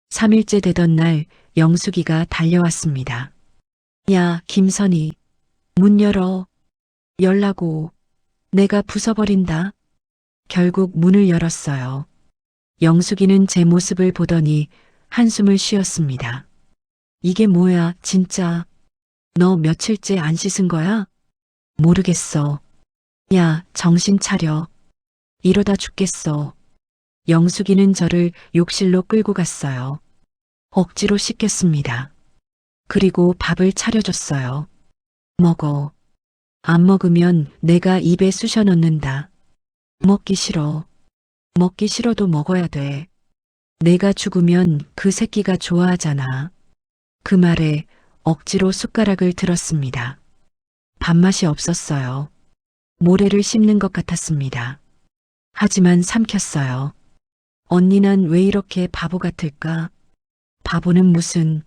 3일째 되던 날 영숙이가 달려왔습니다. 야, 김선희. 문 열어. 열라고. 내가 부숴버린다. 결국 문을 열었어요. 영숙이는 제 모습을 보더니 한숨을 쉬었습니다. 이게 뭐야, 진짜. 너 며칠째 안 씻은 거야? 모르겠어. 야, 정신 차려. 이러다 죽겠어. 영숙이는 저를 욕실로 끌고 갔어요. 억지로 씻겼습니다. 그리고 밥을 차려줬어요. 먹어. 안 먹으면 내가 입에 쑤셔 넣는다. 먹기 싫어. 먹기 싫어도 먹어야 돼. 내가 죽으면 그 새끼가 좋아하잖아. 그 말에 억지로 숟가락을 들었습니다. 밥맛이 없었어요. 모래를 씹는 것 같았습니다. 하지만 삼켰어요. 언니 난 왜 이렇게 바보 같을까? 바보는 무슨.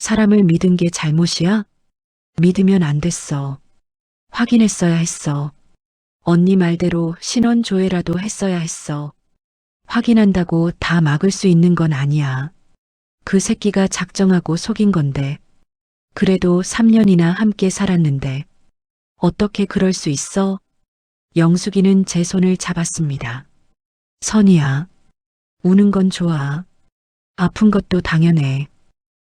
사람을 믿은 게 잘못이야? 믿으면 안 됐어. 확인했어야 했어. 언니 말대로 신원 조회라도 했어야 했어. 확인한다고 다 막을 수 있는 건 아니야. 그 새끼가 작정하고 속인 건데. 그래도 3년이나 함께 살았는데. 어떻게 그럴 수 있어? 영숙이는 제 손을 잡았습니다. 선이야. 우는 건 좋아. 아픈 것도 당연해.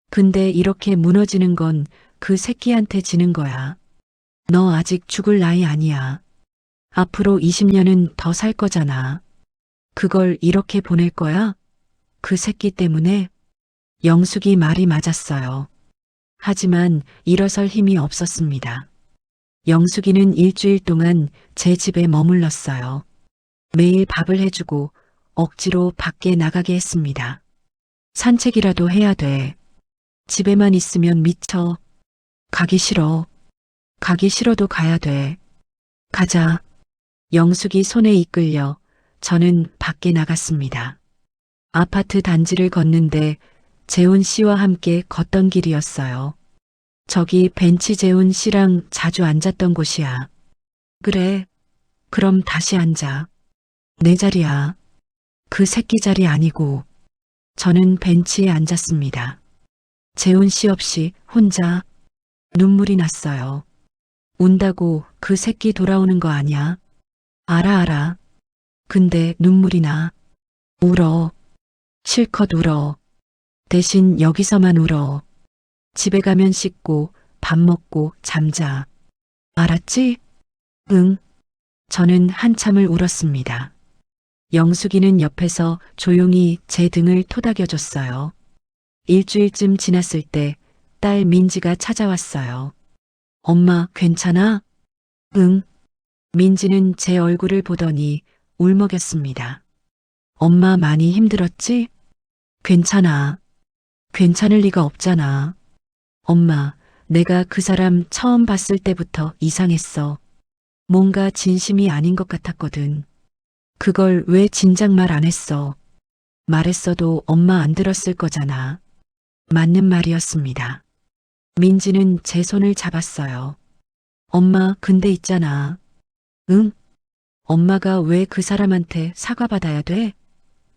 근데 이렇게 무너지는 건 그 새끼한테 지는 거야. 너 아직 죽을 나이 아니야. 앞으로 20년은 더 살 거잖아. 그걸 이렇게 보낼 거야? 그 새끼 때문에? 영숙이 말이 맞았어요. 하지만 일어설 힘이 없었습니다. 영숙이는 일주일 동안 제 집에 머물렀어요. 매일 밥을 해주고 억지로 밖에 나가게 했습니다. 산책이라도 해야 돼. 집에만 있으면 미쳐. 가기 싫어. 가기 싫어도 가야 돼. 가자. 영숙이 손에 이끌려 저는 밖에 나갔습니다. 아파트 단지를 걷는데 재훈 씨와 함께 걷던 길이었어요. 저기 벤치 재훈 씨랑 자주 앉았던 곳이야. 그래. 그럼 다시 앉아. 내 자리야. 그 새끼 자리 아니고. 저는 벤치에 앉았습니다. 재훈 씨 없이 혼자. 눈물이 났어요. 운다고 그 새끼 돌아오는 거 아니야? 알아. 근데 눈물이 나. 울어. 실컷 울어. 대신 여기서만 울어. 집에 가면 씻고 밥 먹고 잠자. 알았지? 응. 저는 한참을 울었습니다. 영숙이는 옆에서 조용히 제 등을 토닥여줬어요. 일주일쯤 지났을 때 딸 민지가 찾아왔어요. 엄마, 괜찮아? 응. 민지는 제 얼굴을 보더니 울먹였습니다. 엄마 많이 힘들었지? 괜찮아. 괜찮을 리가 없잖아. 엄마, 내가 그 사람 처음 봤을 때부터 이상했어. 뭔가 진심이 아닌 것 같았거든. 그걸 왜 진작 말 안 했어? 말했어도 엄마 안 들었을 거잖아. 맞는 말이었습니다. 민지는 제 손을 잡았어요. 엄마, 근데 있잖아. 응? 엄마가 왜 그 사람한테 사과받아야 돼?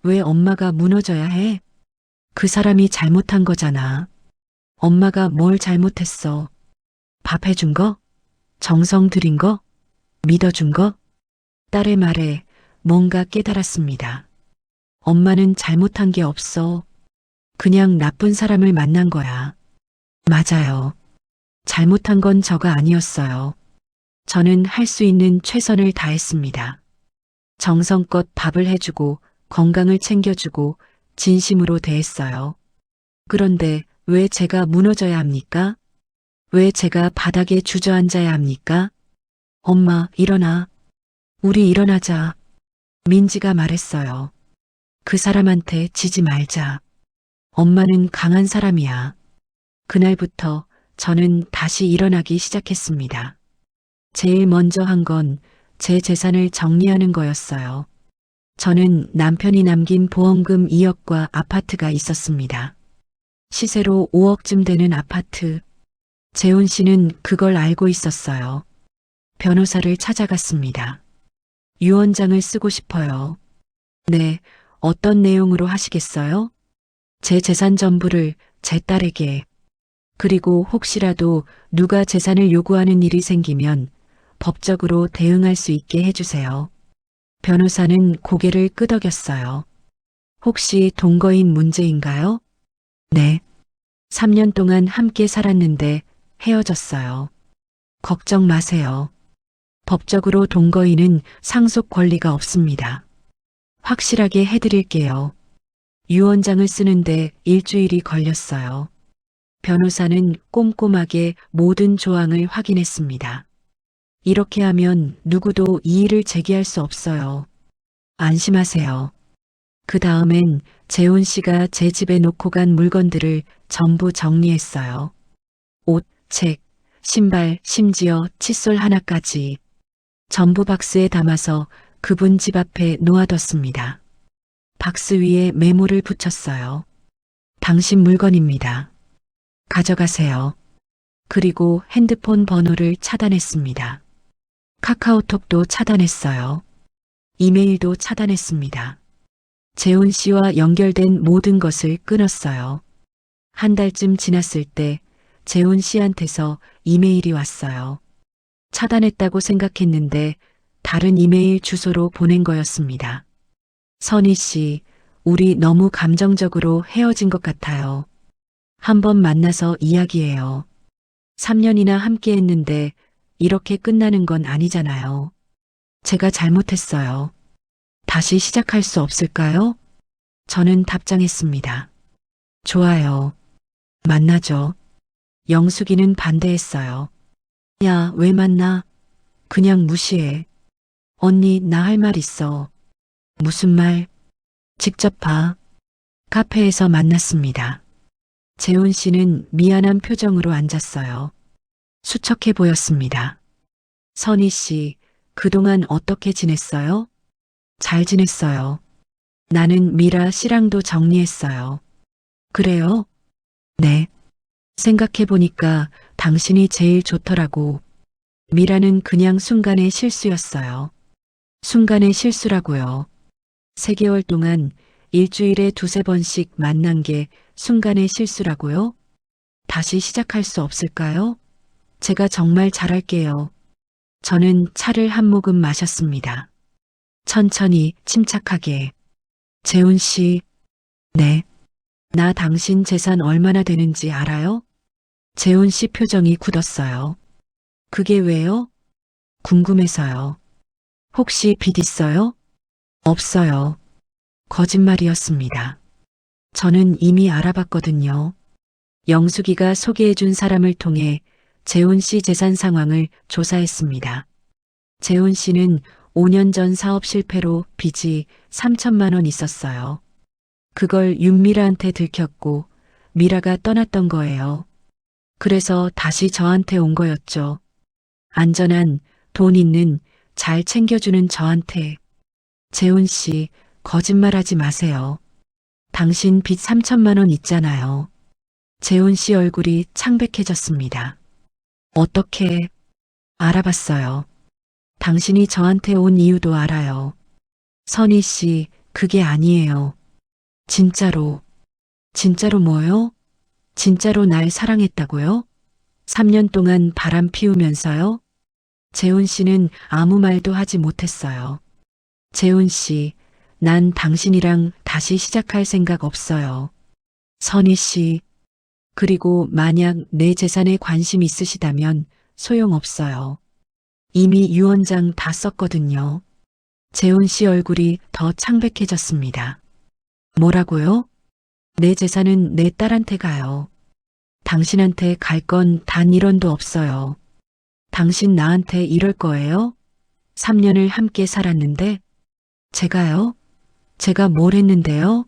왜 엄마가 무너져야 해? 그 사람이 잘못한 거잖아. 엄마가 뭘 잘못했어? 밥 해준 거? 정성 들인 거? 믿어준 거? 딸의 말에 뭔가 깨달았습니다. 엄마는 잘못한 게 없어. 그냥 나쁜 사람을 만난 거야. 맞아요. 잘못한 건 저가 아니었어요. 저는 할 수 있는 최선을 다했습니다. 정성껏 밥을 해주고 건강을 챙겨주고 진심으로 대했어요. 그런데 왜 제가 무너져야 합니까? 왜 제가 바닥에 주저앉아야 합니까? 엄마, 일어나. 우리 일어나자. 민지가 말했어요. 그 사람한테 지지 말자. 엄마는 강한 사람이야. 그날부터 저는 다시 일어나기 시작했습니다. 제일 먼저 한 건 제 재산을 정리하는 거였어요. 저는 남편이 남긴 보험금 2억과 아파트가 있었습니다. 시세로 5억쯤 되는 아파트. 재훈 씨는 그걸 알고 있었어요. 변호사를 찾아갔습니다. 유언장을 쓰고 싶어요. 네, 어떤 내용으로 하시겠어요? 제 재산 전부를 제 딸에게. 그리고 혹시라도 누가 재산을 요구하는 일이 생기면 법적으로 대응할 수 있게 해주세요. 변호사는 고개를 끄덕였어요. 혹시 동거인 문제인가요? 네. 3년 동안 함께 살았는데 헤어졌어요. 걱정 마세요. 법적으로 동거인은 상속 권리가 없습니다. 확실하게 해드릴게요. 유언장을 쓰는데 일주일이 걸렸어요. 변호사는 꼼꼼하게 모든 조항을 확인했습니다. 이렇게 하면 누구도 이의를 제기할 수 없어요. 안심하세요. 그 다음엔 재훈 씨가 제 집에 놓고 간 물건들을 전부 정리했어요. 옷, 책, 신발, 심지어 칫솔 하나까지 전부 박스에 담아서 그분 집 앞에 놓아뒀습니다. 박스 위에 메모를 붙였어요. 당신 물건입니다. 가져가세요. 그리고 핸드폰 번호를 차단했습니다. 카카오톡도 차단했어요. 이메일도 차단했습니다. 재훈 씨와 연결된 모든 것을 끊었어요. 한 달쯤 지났을 때 재훈 씨한테서 이메일이 왔어요. 차단했다고 생각했는데 다른 이메일 주소로 보낸 거였습니다. 선희 씨, 우리 너무 감정적으로 헤어진 것 같아요. 한번 만나서 이야기해요. 3년이나 함께 했는데 이렇게 끝나는 건 아니잖아요. 제가 잘못했어요. 다시 시작할 수 없을까요? 저는 답장했습니다. 좋아요. 만나죠. 영숙이는 반대했어요. 야, 왜 만나? 그냥 무시해. 언니, 나 할 말 있어. 무슨 말? 직접 봐. 카페에서 만났습니다. 재훈 씨는 미안한 표정으로 앉았어요. 수척해 보였습니다. 선희 씨, 그동안 어떻게 지냈어요? 잘 지냈어요. 나는 미라 씨랑도 정리했어요. 그래요? 네. 생각해보니까 당신이 제일 좋더라고. 미라는 그냥 순간의 실수였어요. 순간의 실수라고요. 3개월 동안 일주일에 2~3번씩 만난 게 순간의 실수라고요? 다시 시작할 수 없을까요? 제가 정말 잘할게요. 저는 차를 한 모금 마셨습니다. 천천히 침착하게. 재훈 씨, 네. 나 당신 재산 얼마나 되는지 알아요? 재훈 씨 표정이 굳었어요. 그게 왜요? 궁금해서요. 혹시 빚 있어요? 없어요. 거짓말이었습니다. 저는 이미 알아봤거든요. 영숙이가 소개해준 사람을 통해 재훈 씨 재산 상황을 조사했습니다. 재훈 씨는 5년 전 사업 실패로 빚이 3천만 원 있었어요. 그걸 윤미라한테 들켰고 미라가 떠났던 거예요. 그래서 다시 저한테 온 거였죠. 안전한, 돈 있는, 잘 챙겨주는 저한테. 재훈 씨, 거짓말하지 마세요. 당신 빚 3천만 원 있잖아요. 재훈 씨 얼굴이 창백해졌습니다. 어떻게 알아봤어요? 당신이 저한테 온 이유도 알아요. 선희 씨, 그게 아니에요. 진짜로. 진짜로 뭐요? 진짜로 날 사랑했다고요? 3년 동안 바람 피우면서요? 재훈 씨는 아무 말도 하지 못했어요. 재훈 씨, 난 당신이랑 다시 시작할 생각 없어요. 선희 씨, 그리고 만약 내 재산에 관심 있으시다면 소용없어요. 이미 유언장 다 썼거든요. 재훈 씨 얼굴이 더 창백해졌습니다. 뭐라고요? 내 재산은 내 딸한테 가요. 당신한테 갈 건 단 1원도 없어요. 당신 나한테 이럴 거예요? 3년을 함께 살았는데 제가요? 제가 뭘 했는데요?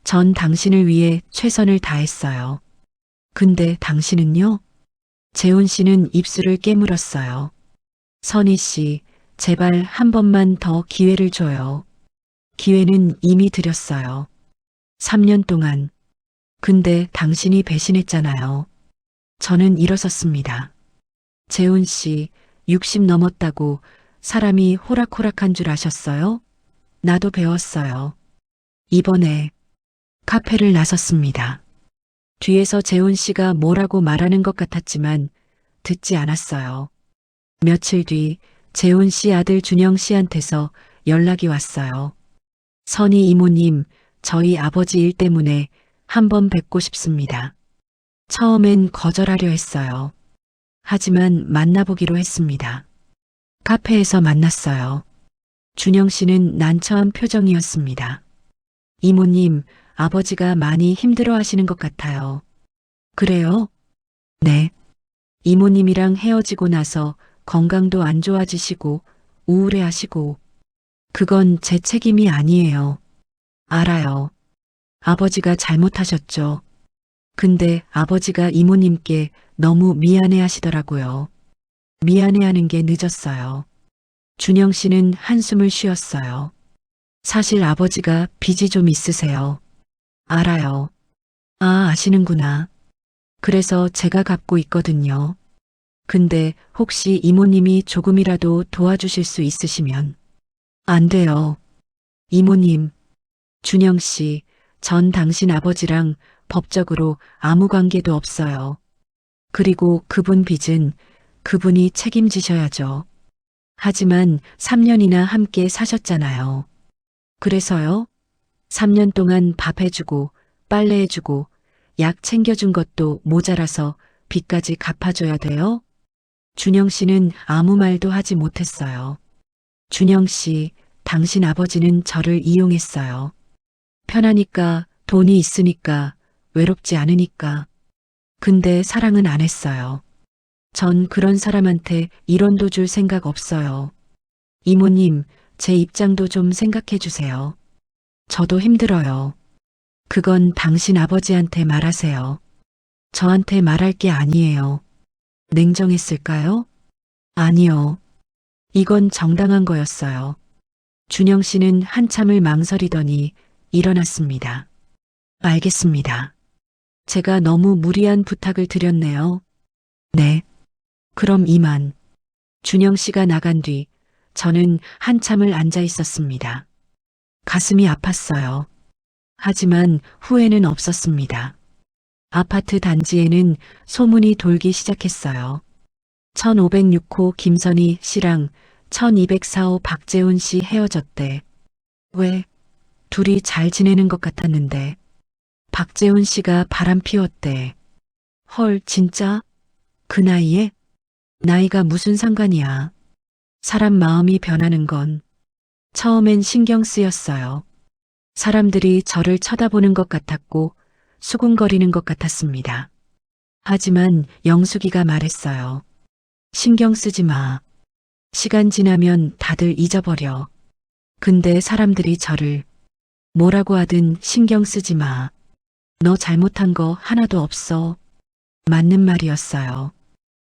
전 당신을 위해 최선을 다했어요. 근데 당신은요? 재훈 씨는 입술을 깨물었어요. 선희 씨, 제발 한 번만 더 기회를 줘요. 기회는 이미 드렸어요. 3년 동안. 근데 당신이 배신했잖아요. 저는 일어섰습니다. 재훈 씨, 60 넘었다고 사람이 호락호락한 줄 아셨어요? 나도 배웠어요. 이번에 카페를 나섰습니다. 뒤에서 재훈 씨가 뭐라고 말하는 것 같았지만 듣지 않았어요. 며칠 뒤 재훈 씨 아들 준영 씨한테서 연락이 왔어요. 선희 이모님, 저희 아버지 일 때문에 한번 뵙고 싶습니다. 처음엔 거절하려 했어요. 하지만 만나보기로 했습니다. 카페에서 만났어요. 준영 씨는 난처한 표정이었습니다. 이모님, 아버지가 많이 힘들어 하시는 것 같아요. 그래요? 네. 이모님이랑 헤어지고 나서 건강도 안 좋아지시고 우울해 하시고 그건 제 책임이 아니에요. 알아요. 아버지가 잘못하셨죠. 근데 아버지가 이모님께 너무 미안해 하시더라고요. 미안해하는 게 늦었어요. 준영 씨는 한숨을 쉬었어요. 사실 아버지가 빚이 좀 있으세요. 알아요. 아, 아시는구나. 그래서 제가 갚고 있거든요. 근데 혹시 이모님이 조금이라도 도와주실 수 있으시면. 안 돼요. 이모님, 준영 씨, 전 당신 아버지랑 법적으로 아무 관계도 없어요. 그리고 그분 빚은 그분이 책임지셔야죠. 하지만 3년이나 함께 사셨잖아요. 그래서요? 3년 동안 밥 해주고 빨래해주고 약 챙겨준 것도 모자라서 빚까지 갚아줘야 돼요? 준영 씨는 아무 말도 하지 못했어요. 준영 씨, 당신 아버지는 저를 이용했어요. 편하니까, 돈이 있으니까, 외롭지 않으니까. 근데 사랑은 안 했어요. 전 그런 사람한테 1원도 줄 생각 없어요. 이모님, 제 입장도 좀 생각해 주세요. 저도 힘들어요. 그건 당신 아버지한테 말하세요. 저한테 말할 게 아니에요. 냉정했을까요? 아니요. 이건 정당한 거였어요. 준영 씨는 한참을 망설이더니 일어났습니다. 알겠습니다. 제가 너무 무리한 부탁을 드렸네요. 네. 그럼 이만. 준영 씨가 나간 뒤 저는 한참을 앉아 있었습니다. 가슴이 아팠어요. 하지만 후회는 없었습니다. 아파트 단지에는 소문이 돌기 시작했어요. 1506호 김선희 씨랑 1204호 박재훈 씨 헤어졌대. 왜? 둘이 잘 지내는 것 같았는데. 박재훈 씨가 바람 피웠대. 헐, 진짜? 그 나이에? 나이가 무슨 상관이야. 사람 마음이 변하는 건 처음엔 신경 쓰였어요. 사람들이 저를 쳐다보는 것 같았고 수군거리는 것 같았습니다. 하지만 영숙이가 말했어요. 신경 쓰지 마. 시간 지나면 다들 잊어버려. 근데 사람들이 저를 뭐라고 하든 신경 쓰지 마. 너 잘못한 거 하나도 없어. 맞는 말이었어요.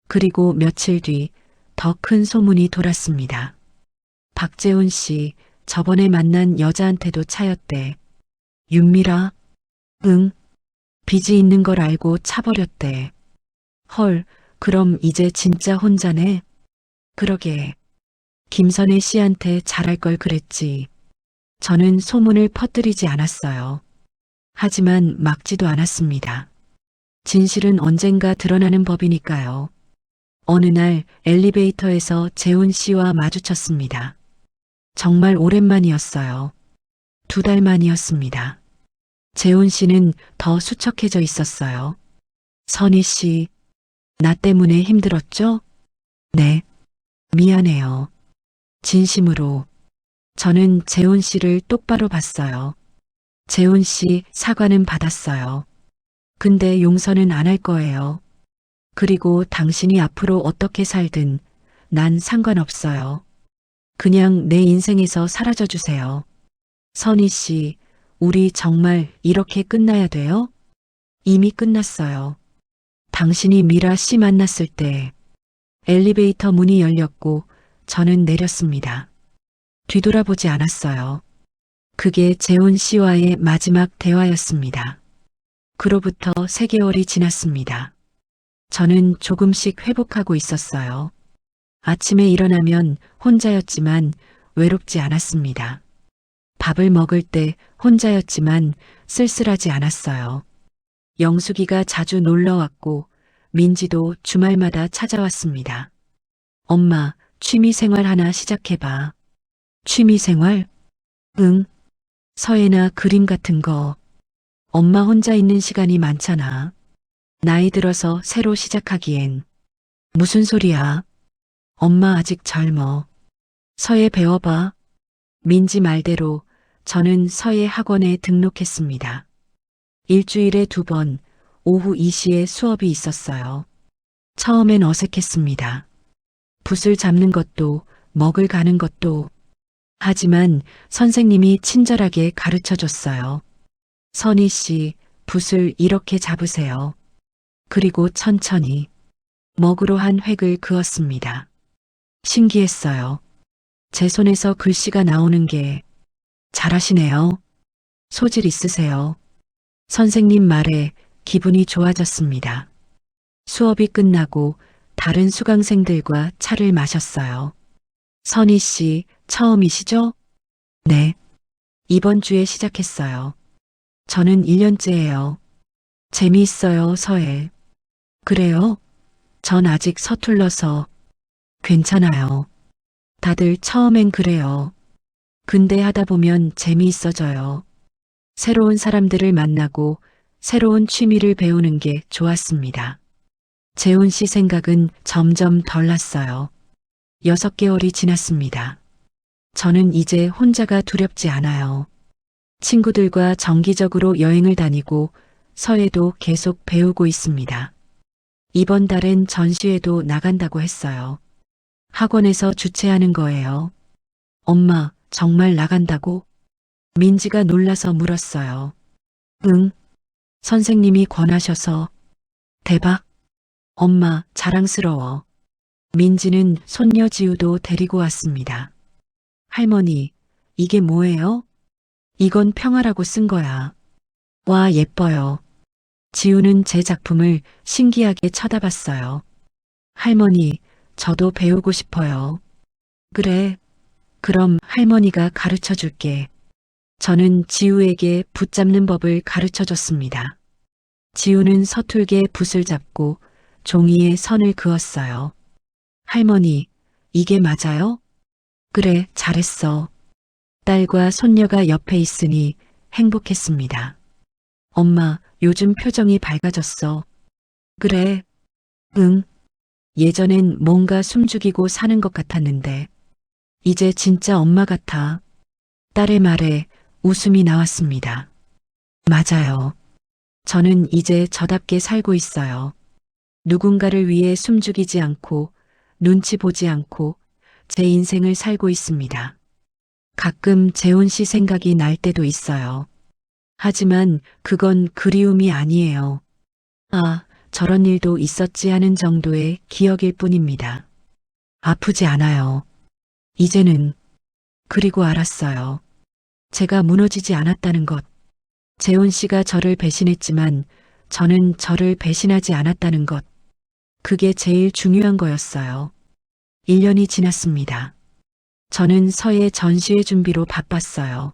그리고 며칠 뒤 더 큰 소문이 돌았습니다. 박재훈 씨 저번에 만난 여자한테도 차였대. 윤미라? 응. 빚이 있는 걸 알고 차버렸대. 헐, 그럼 이제 진짜 혼자네? 그러게. 김선혜 씨한테 잘할 걸 그랬지. 저는 소문을 퍼뜨리지 않았어요. 하지만 막지도 않았습니다. 진실은 언젠가 드러나는 법이니까요. 어느 날 엘리베이터에서 재훈 씨와 마주쳤습니다. 정말 오랜만이었어요. 2달 만이었습니다. 재훈 씨는 더 수척해져 있었어요. 선희 씨, 나 때문에 힘들었죠? 네, 미안해요. 진심으로. 저는 재훈 씨를 똑바로 봤어요. 재훈 씨 사과는 받았어요. 근데 용서는 안 할 거예요. 그리고 당신이 앞으로 어떻게 살든 난 상관없어요. 그냥 내 인생에서 사라져 주세요. 선희 씨, 우리 정말 이렇게 끝나야 돼요? 이미 끝났어요. 당신이 미라 씨 만났을 때 엘리베이터 문이 열렸고 저는 내렸습니다. 뒤돌아보지 않았어요. 그게 재훈 씨와의 마지막 대화였습니다. 그로부터 3개월이 지났습니다. 저는 조금씩 회복하고 있었어요. 아침에 일어나면 혼자였지만 외롭지 않았습니다. 밥을 먹을 때 혼자였지만 쓸쓸하지 않았어요. 영숙이가 자주 놀러 왔고 민지도 주말마다 찾아왔습니다. 엄마, 취미 생활 하나 시작해봐. 취미 생활? 응. 서예나 그림 같은 거. 엄마 혼자 있는 시간이 많잖아. 나이 들어서 새로 시작하기엔. 무슨 소리야? 엄마 아직 젊어. 서예 배워봐. 민지 말대로 저는 서예 학원에 등록했습니다. 일주일에 2번 오후 2시에 수업이 있었어요. 처음엔 어색했습니다. 붓을 잡는 것도 먹을 가는 것도. 하지만 선생님이 친절하게 가르쳐 줬어요. 선희 씨, 붓을 이렇게 잡으세요. 그리고 천천히 먹으로 한 획을 그었습니다. 신기했어요. 제 손에서 글씨가 나오는 게. 잘하시네요. 소질 있으세요. 선생님 말에 기분이 좋아졌습니다. 수업이 끝나고 다른 수강생들과 차를 마셨어요. 선희 씨, 처음이시죠? 네. 이번 주에 시작했어요. 저는 1년째예요. 재미있어요, 서예. 그래요? 전 아직 서툴러서. 괜찮아요. 다들 처음엔 그래요. 근데 하다 보면 재미있어져요. 새로운 사람들을 만나고 새로운 취미를 배우는 게 좋았습니다. 재훈 씨 생각은 점점 덜 났어요. 6개월이 지났습니다. 저는 이제 혼자가 두렵지 않아요. 친구들과 정기적으로 여행을 다니고 서예도 계속 배우고 있습니다. 이번 달엔 전시회도 나간다고 했어요. 학원에서 주최하는 거예요. 엄마, 정말 나간다고? 민지가 놀라서 물었어요. 응. 선생님이 권하셔서. 대박. 엄마, 자랑스러워. 민지는 손녀 지우도 데리고 왔습니다. 할머니, 이게 뭐예요? 이건 평화라고 쓴 거야. 와, 예뻐요. 지우는 제 작품을 신기하게 쳐다봤어요. 할머니, 저도 배우고 싶어요. 그래. 그럼 할머니가 가르쳐 줄게. 저는 지우에게 붓잡는 법을 가르쳐 줬습니다. 지우는 서툴게 붓을 잡고 종이에 선을 그었어요. 할머니, 이게 맞아요? 그래, 잘했어. 딸과 손녀가 옆에 있으니 행복했습니다. 엄마, 요즘 표정이 밝아졌어. 그래. 응. 예전엔 뭔가 숨죽이고 사는 것 같았는데, 이제 진짜 엄마 같아. 딸의 말에 웃음이 나왔습니다. 맞아요. 저는 이제 저답게 살고 있어요. 누군가를 위해 숨죽이지 않고, 눈치 보지 않고, 제 인생을 살고 있습니다. 가끔 재훈 씨 생각이 날 때도 있어요. 하지만 그건 그리움이 아니에요. 아, 저런 일도 있었지 하는 정도의 기억일 뿐입니다. 아프지 않아요. 이제는. 그리고 알았어요. 제가 무너지지 않았다는 것. 재훈 씨가 저를 배신했지만 저는 저를 배신하지 않았다는 것. 그게 제일 중요한 거였어요. 1년이 지났습니다. 저는 서예 전시회 준비로 바빴어요.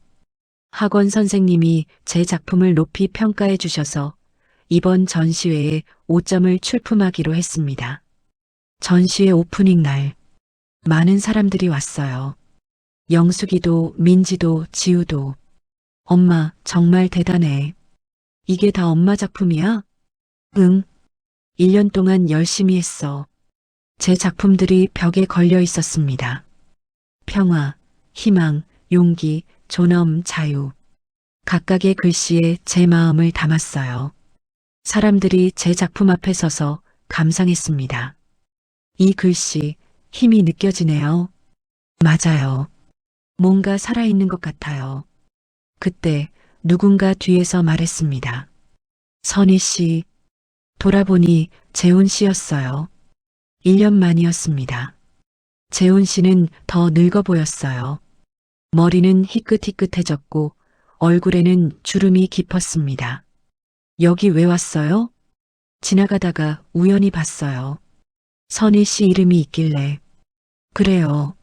학원 선생님이 제 작품을 높이 평가해 주셔서 이번 전시회에 5점을 출품하기로 했습니다. 전시회 오프닝 날 많은 사람들이 왔어요. 영숙이도, 민지도, 지우도. 엄마, 정말 대단해. 이게 다 엄마 작품이야? 응. 1년 동안 열심히 했어. 제 작품들이 벽에 걸려 있었습니다. 평화, 희망, 용기, 존엄, 자유. 각각의 글씨에 제 마음을 담았어요. 사람들이 제 작품 앞에 서서 감상했습니다. 이 글씨, 힘이 느껴지네요. 맞아요. 뭔가 살아있는 것 같아요. 그때 누군가 뒤에서 말했습니다. 선희 씨, 돌아보니 재훈 씨였어요. 1년 만이었습니다. 재훈 씨는 더 늙어 보였어요. 머리는 희끗희끗해졌고 얼굴에는 주름이 깊었습니다. 여기 왜 왔어요? 지나가다가 우연히 봤어요. 선희 씨 이름이 있길래. 그래요.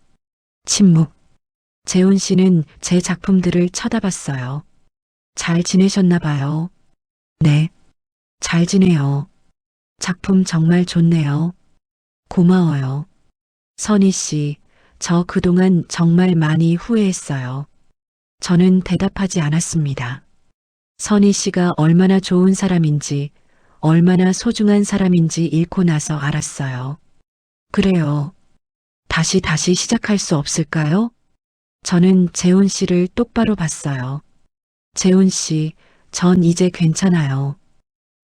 침묵. 재훈 씨는 제 작품들을 쳐다봤어요. 잘 지내셨나 봐요. 네. 잘 지내요. 작품 정말 좋네요. 고마워요. 선희 씨, 저 그동안 정말 많이 후회했어요. 저는 대답하지 않았습니다. 선희 씨가 얼마나 좋은 사람인지, 얼마나 소중한 사람인지 잃고 나서 알았어요. 그래요. 다시 시작할 수 없을까요? 저는 재훈 씨를 똑바로 봤어요. 재훈 씨, 전 이제 괜찮아요.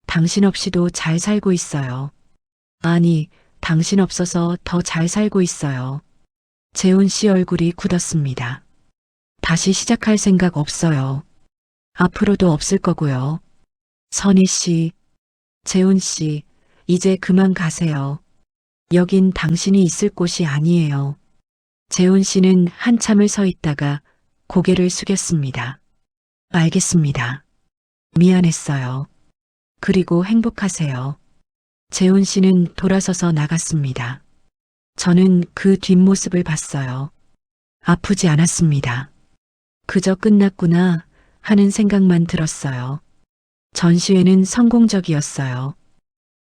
당신 없이도 잘 살고 있어요. 아니, 당신 없어서 더 잘 살고 있어요. 재훈 씨 얼굴이 굳었습니다. 다시 시작할 생각 없어요. 앞으로도 없을 거고요. 선희 씨, 재훈 씨, 이제 그만 가세요. 여긴 당신이 있을 곳이 아니에요. 재훈 씨는 한참을 서 있다가 고개를 숙였습니다. 알겠습니다. 미안했어요. 그리고 행복하세요. 재훈 씨는 돌아서서 나갔습니다. 저는 그 뒷모습을 봤어요. 아프지 않았습니다. 그저 끝났구나 하는 생각만 들었어요. 전시회는 성공적이었어요.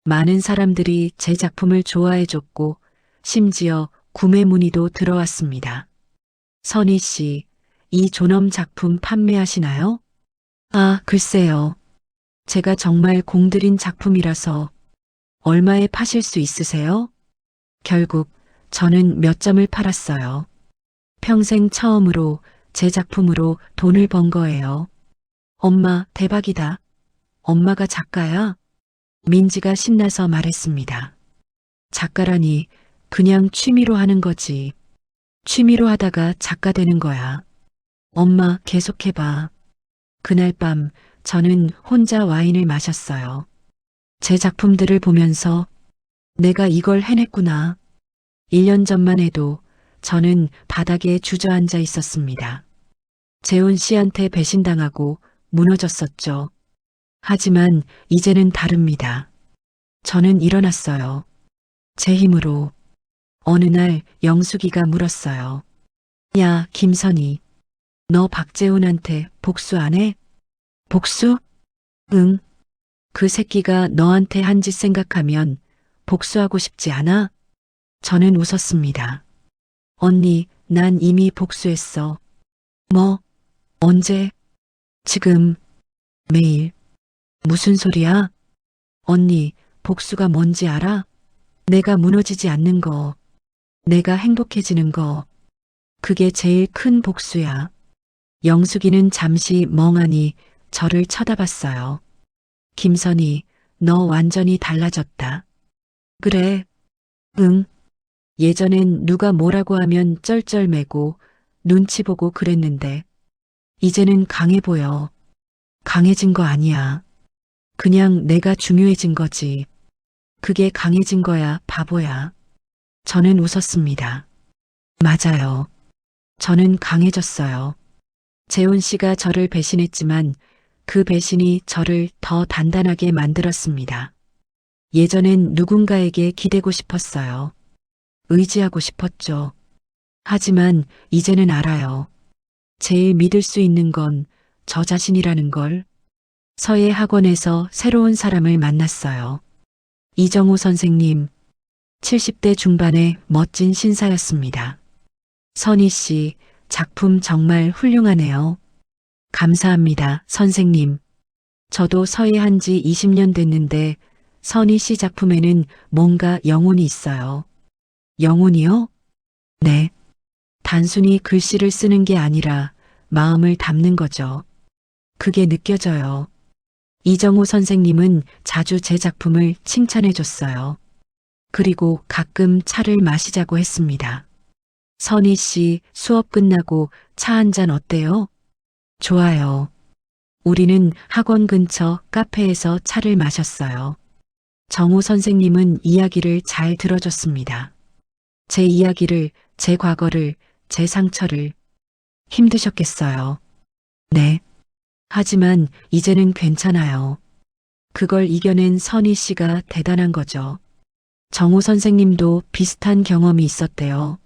많은 사람들이 제 작품을 좋아해줬고 심지어 구매 문의도 들어왔습니다. 선희 씨, 이 존엄 작품 판매하시나요? 아, 글쎄요. 제가 정말 공들인 작품이라서 얼마에 파실 수 있으세요? 결국 저는 몇 점을 팔았어요. 평생 처음으로 제 작품으로 돈을 번 거예요. 엄마, 대박이다. 엄마가 작가야? 민지가 신나서 말했습니다. 작가라니 그냥 취미로 하는 거지. 취미로 하다가 작가 되는 거야. 엄마, 계속해봐. 그날 밤 저는 혼자 와인을 마셨어요. 제 작품들을 보면서 내가 이걸 해냈구나. 1년 전만 해도 저는 바닥에 주저앉아 있었습니다. 재훈 씨한테 배신당하고 무너졌었죠. 하지만 이제는 다릅니다. 저는 일어났어요. 제 힘으로. 어느 날 영숙이가 물었어요. 야, 김선희. 너 박재훈한테 복수 안 해? 복수? 응. 그 새끼가 너한테 한 짓 생각하면 복수하고 싶지 않아? 저는 웃었습니다. 언니, 난 이미 복수했어. 뭐? 언제? 지금. 매일. 무슨 소리야? 언니, 복수가 뭔지 알아? 내가 무너지지 않는 거. 내가 행복해지는 거. 그게 제일 큰 복수야. 영숙이는 잠시 멍하니 저를 쳐다봤어요. 김선희, 너 완전히 달라졌다. 그래. 응. 예전엔 누가 뭐라고 하면 쩔쩔매고 눈치 보고 그랬는데 이제는 강해 보여. 강해진 거 아니야. 그냥 내가 중요해진 거지. 그게 강해진 거야, 바보야. 저는 웃었습니다. 맞아요. 저는 강해졌어요. 재훈 씨가 저를 배신했지만 그 배신이 저를 더 단단하게 만들었습니다. 예전엔 누군가에게 기대고 싶었어요. 의지하고 싶었죠. 하지만 이제는 알아요. 제일 믿을 수 있는 건 저 자신이라는 걸. 서예 학원에서 새로운 사람을 만났어요. 이정우 선생님, 70대 중반의 멋진 신사였습니다. 선희 씨, 작품 정말 훌륭하네요. 감사합니다, 선생님. 저도 서예한 지 20년 됐는데 선희 씨 작품에는 뭔가 영혼이 있어요. 영혼이요? 네. 단순히 글씨를 쓰는 게 아니라 마음을 담는 거죠. 그게 느껴져요. 이정우 선생님은 자주 제 작품을 칭찬해 줬어요. 그리고 가끔 차를 마시자고 했습니다. 선희 씨 수업 끝나고 차 한 잔 어때요? 좋아요. 우리는 학원 근처 카페에서 차를 마셨어요. 정우 선생님은 이야기를 잘 들어줬습니다. 제 이야기를, 제 과거를, 제 상처를. 힘드셨겠어요. 네. 하지만 이제는 괜찮아요. 그걸 이겨낸 선희 씨가 대단한 거죠. 정우 선생님도 비슷한 경험이 있었대요.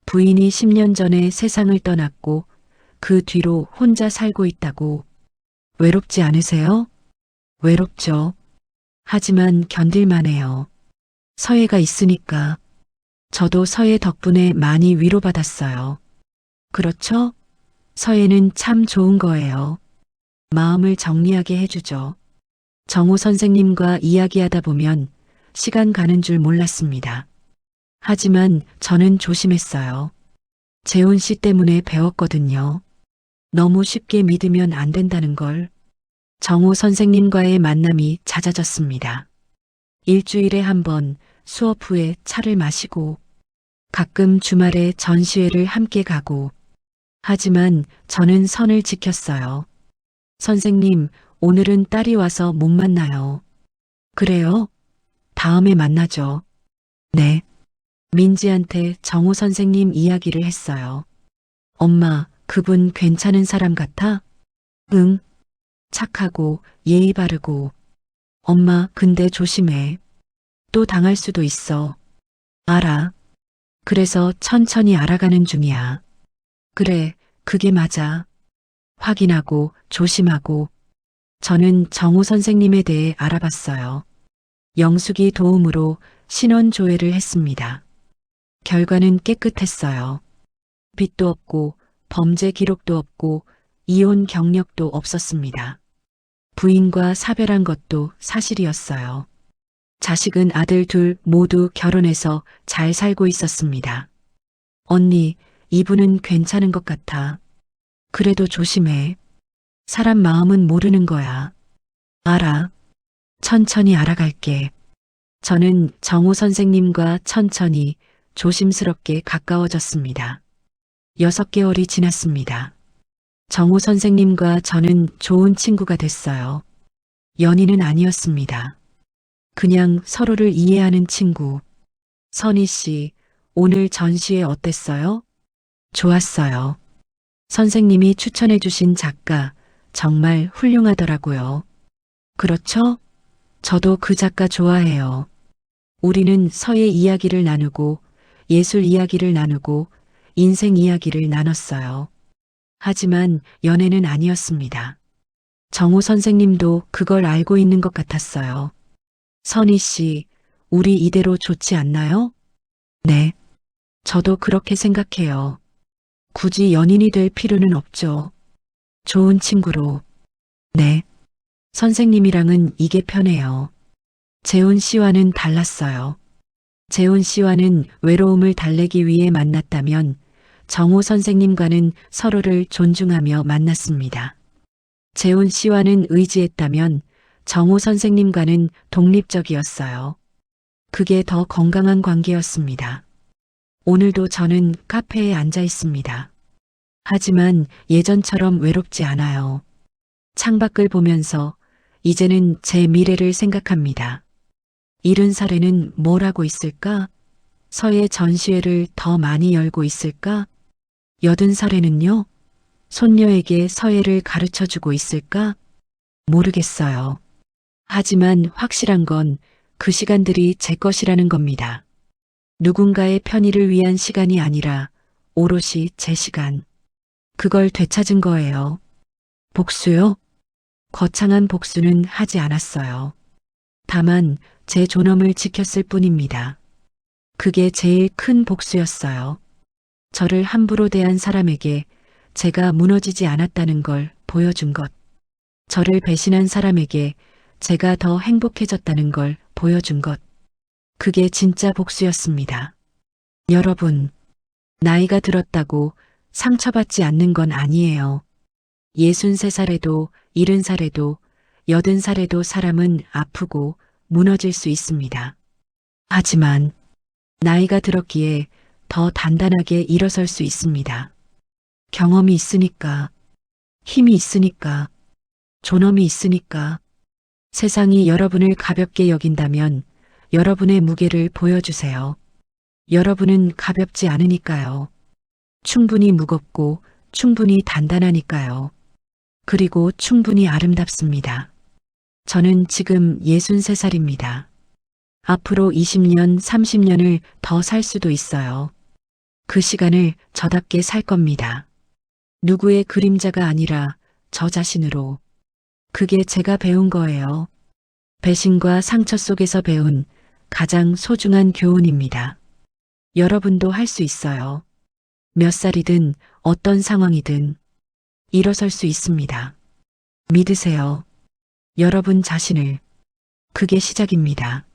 부인이 10년 전에 세상을 떠났고 그 뒤로 혼자 살고 있다고. 외롭지 않으세요? 외롭죠. 하지만 견딜만해요. 서예가 있으니까. 저도 서예 덕분에 많이 위로받았어요. 그렇죠? 서예는 참 좋은 거예요. 마음을 정리하게 해주죠. 정우 선생님과 이야기하다 보면 시간 가는 줄 몰랐습니다. 하지만 저는 조심했어요. 재훈 씨 때문에 배웠거든요. 너무 쉽게 믿으면 안 된다는 걸. 정우 선생님과의 만남이 잦아졌습니다. 일주일에 한 번 수업 후에 차를 마시고 가끔 주말에 전시회를 함께 가고. 하지만 저는 선을 지켰어요. 선생님, 오늘은 딸이 와서 못 만나요. 그래요? 다음에 만나죠. 네. 민지한테 정우 선생님 이야기를 했어요. 엄마, 그분 괜찮은 사람 같아? 응. 착하고 예의 바르고. 엄마, 근데 조심해. 또 당할 수도 있어. 알아. 그래서 천천히 알아가는 중이야. 그래, 그게 맞아. 확인하고 조심하고. 저는 정우 선생님에 대해 알아봤어요. 영숙이 도움으로 신원 조회를 했습니다. 결과는 깨끗했어요. 빚도 없고 범죄 기록도 없고 이혼 경력도 없었습니다. 부인과 사별한 것도 사실이었어요. 자식은 아들 둘 모두 결혼해서 잘 살고 있었습니다. 언니, 이분은 괜찮은 것 같아. 그래도 조심해. 사람 마음은 모르는 거야. 알아. 천천히 알아갈게. 저는 정우 선생님과 천천히 조심스럽게 가까워졌습니다. 6개월이 지났습니다. 정우 선생님과 저는 좋은 친구가 됐어요. 연인은 아니었습니다. 그냥 서로를 이해하는 친구. 선희 씨, 오늘 전시회 어땠어요? 좋았어요. 선생님이 추천해 주신 작가 정말 훌륭하더라고요. 그렇죠? 저도 그 작가 좋아해요. 우리는 서예 이야기를 나누고 예술 이야기를 나누고 인생 이야기를 나눴어요. 하지만 연애는 아니었습니다. 정우 선생님도 그걸 알고 있는 것 같았어요. 선희 씨, 우리 이대로 좋지 않나요? 네. 저도 그렇게 생각해요. 굳이 연인이 될 필요는 없죠. 좋은 친구로. 네. 선생님이랑은 이게 편해요. 재훈 씨와는 달랐어요. 재훈 씨와는 외로움을 달래기 위해 만났다면 정우 선생님과는 서로를 존중하며 만났습니다. 재훈 씨와는 의지했다면 정우 선생님과는 독립적이었어요. 그게 더 건강한 관계였습니다. 오늘도 저는 카페에 앉아 있습니다. 하지만 예전처럼 외롭지 않아요. 창밖을 보면서 이제는 제 미래를 생각합니다. 70살에는 뭘 하고 있을까? 서예 전시회를 더 많이 열고 있을까? 80살에는요? 손녀에게 서예를 가르쳐주고 있을까? 모르겠어요. 하지만 확실한 건 그 시간들이 제 것이라는 겁니다. 누군가의 편의를 위한 시간이 아니라 오롯이 제 시간. 그걸 되찾은 거예요. 복수요? 거창한 복수는 하지 않았어요. 다만 제 존엄을 지켰을 뿐입니다. 그게 제일 큰 복수였어요. 저를 함부로 대한 사람에게 제가 무너지지 않았다는 걸 보여준 것. 저를 배신한 사람에게 제가 더 행복해졌다는 걸 보여준 것. 그게 진짜 복수였습니다. 여러분, 나이가 들었다고 상처받지 않는 건 아니에요. 63살에도 70살에도 80살에도 사람은 아프고 무너질 수 있습니다. 하지만 나이가 들었기에 더 단단하게 일어설 수 있습니다. 경험이 있으니까, 힘이 있으니까, 존엄이 있으니까. 세상이 여러분을 가볍게 여긴다면 여러분의 무게를 보여주세요. 여러분은 가볍지 않으니까요. 충분히 무겁고 충분히 단단하니까요. 그리고 충분히 아름답습니다. 저는 지금 63살입니다. 앞으로 20년, 30년을 더 살 수도 있어요. 그 시간을 저답게 살 겁니다. 누구의 그림자가 아니라 저 자신으로. 그게 제가 배운 거예요. 배신과 상처 속에서 배운 가장 소중한 교훈입니다. 여러분도 할 수 있어요. 몇 살이든 어떤 상황이든 일어설 수 있습니다. 믿으세요. 여러분 자신을. 그게 시작입니다.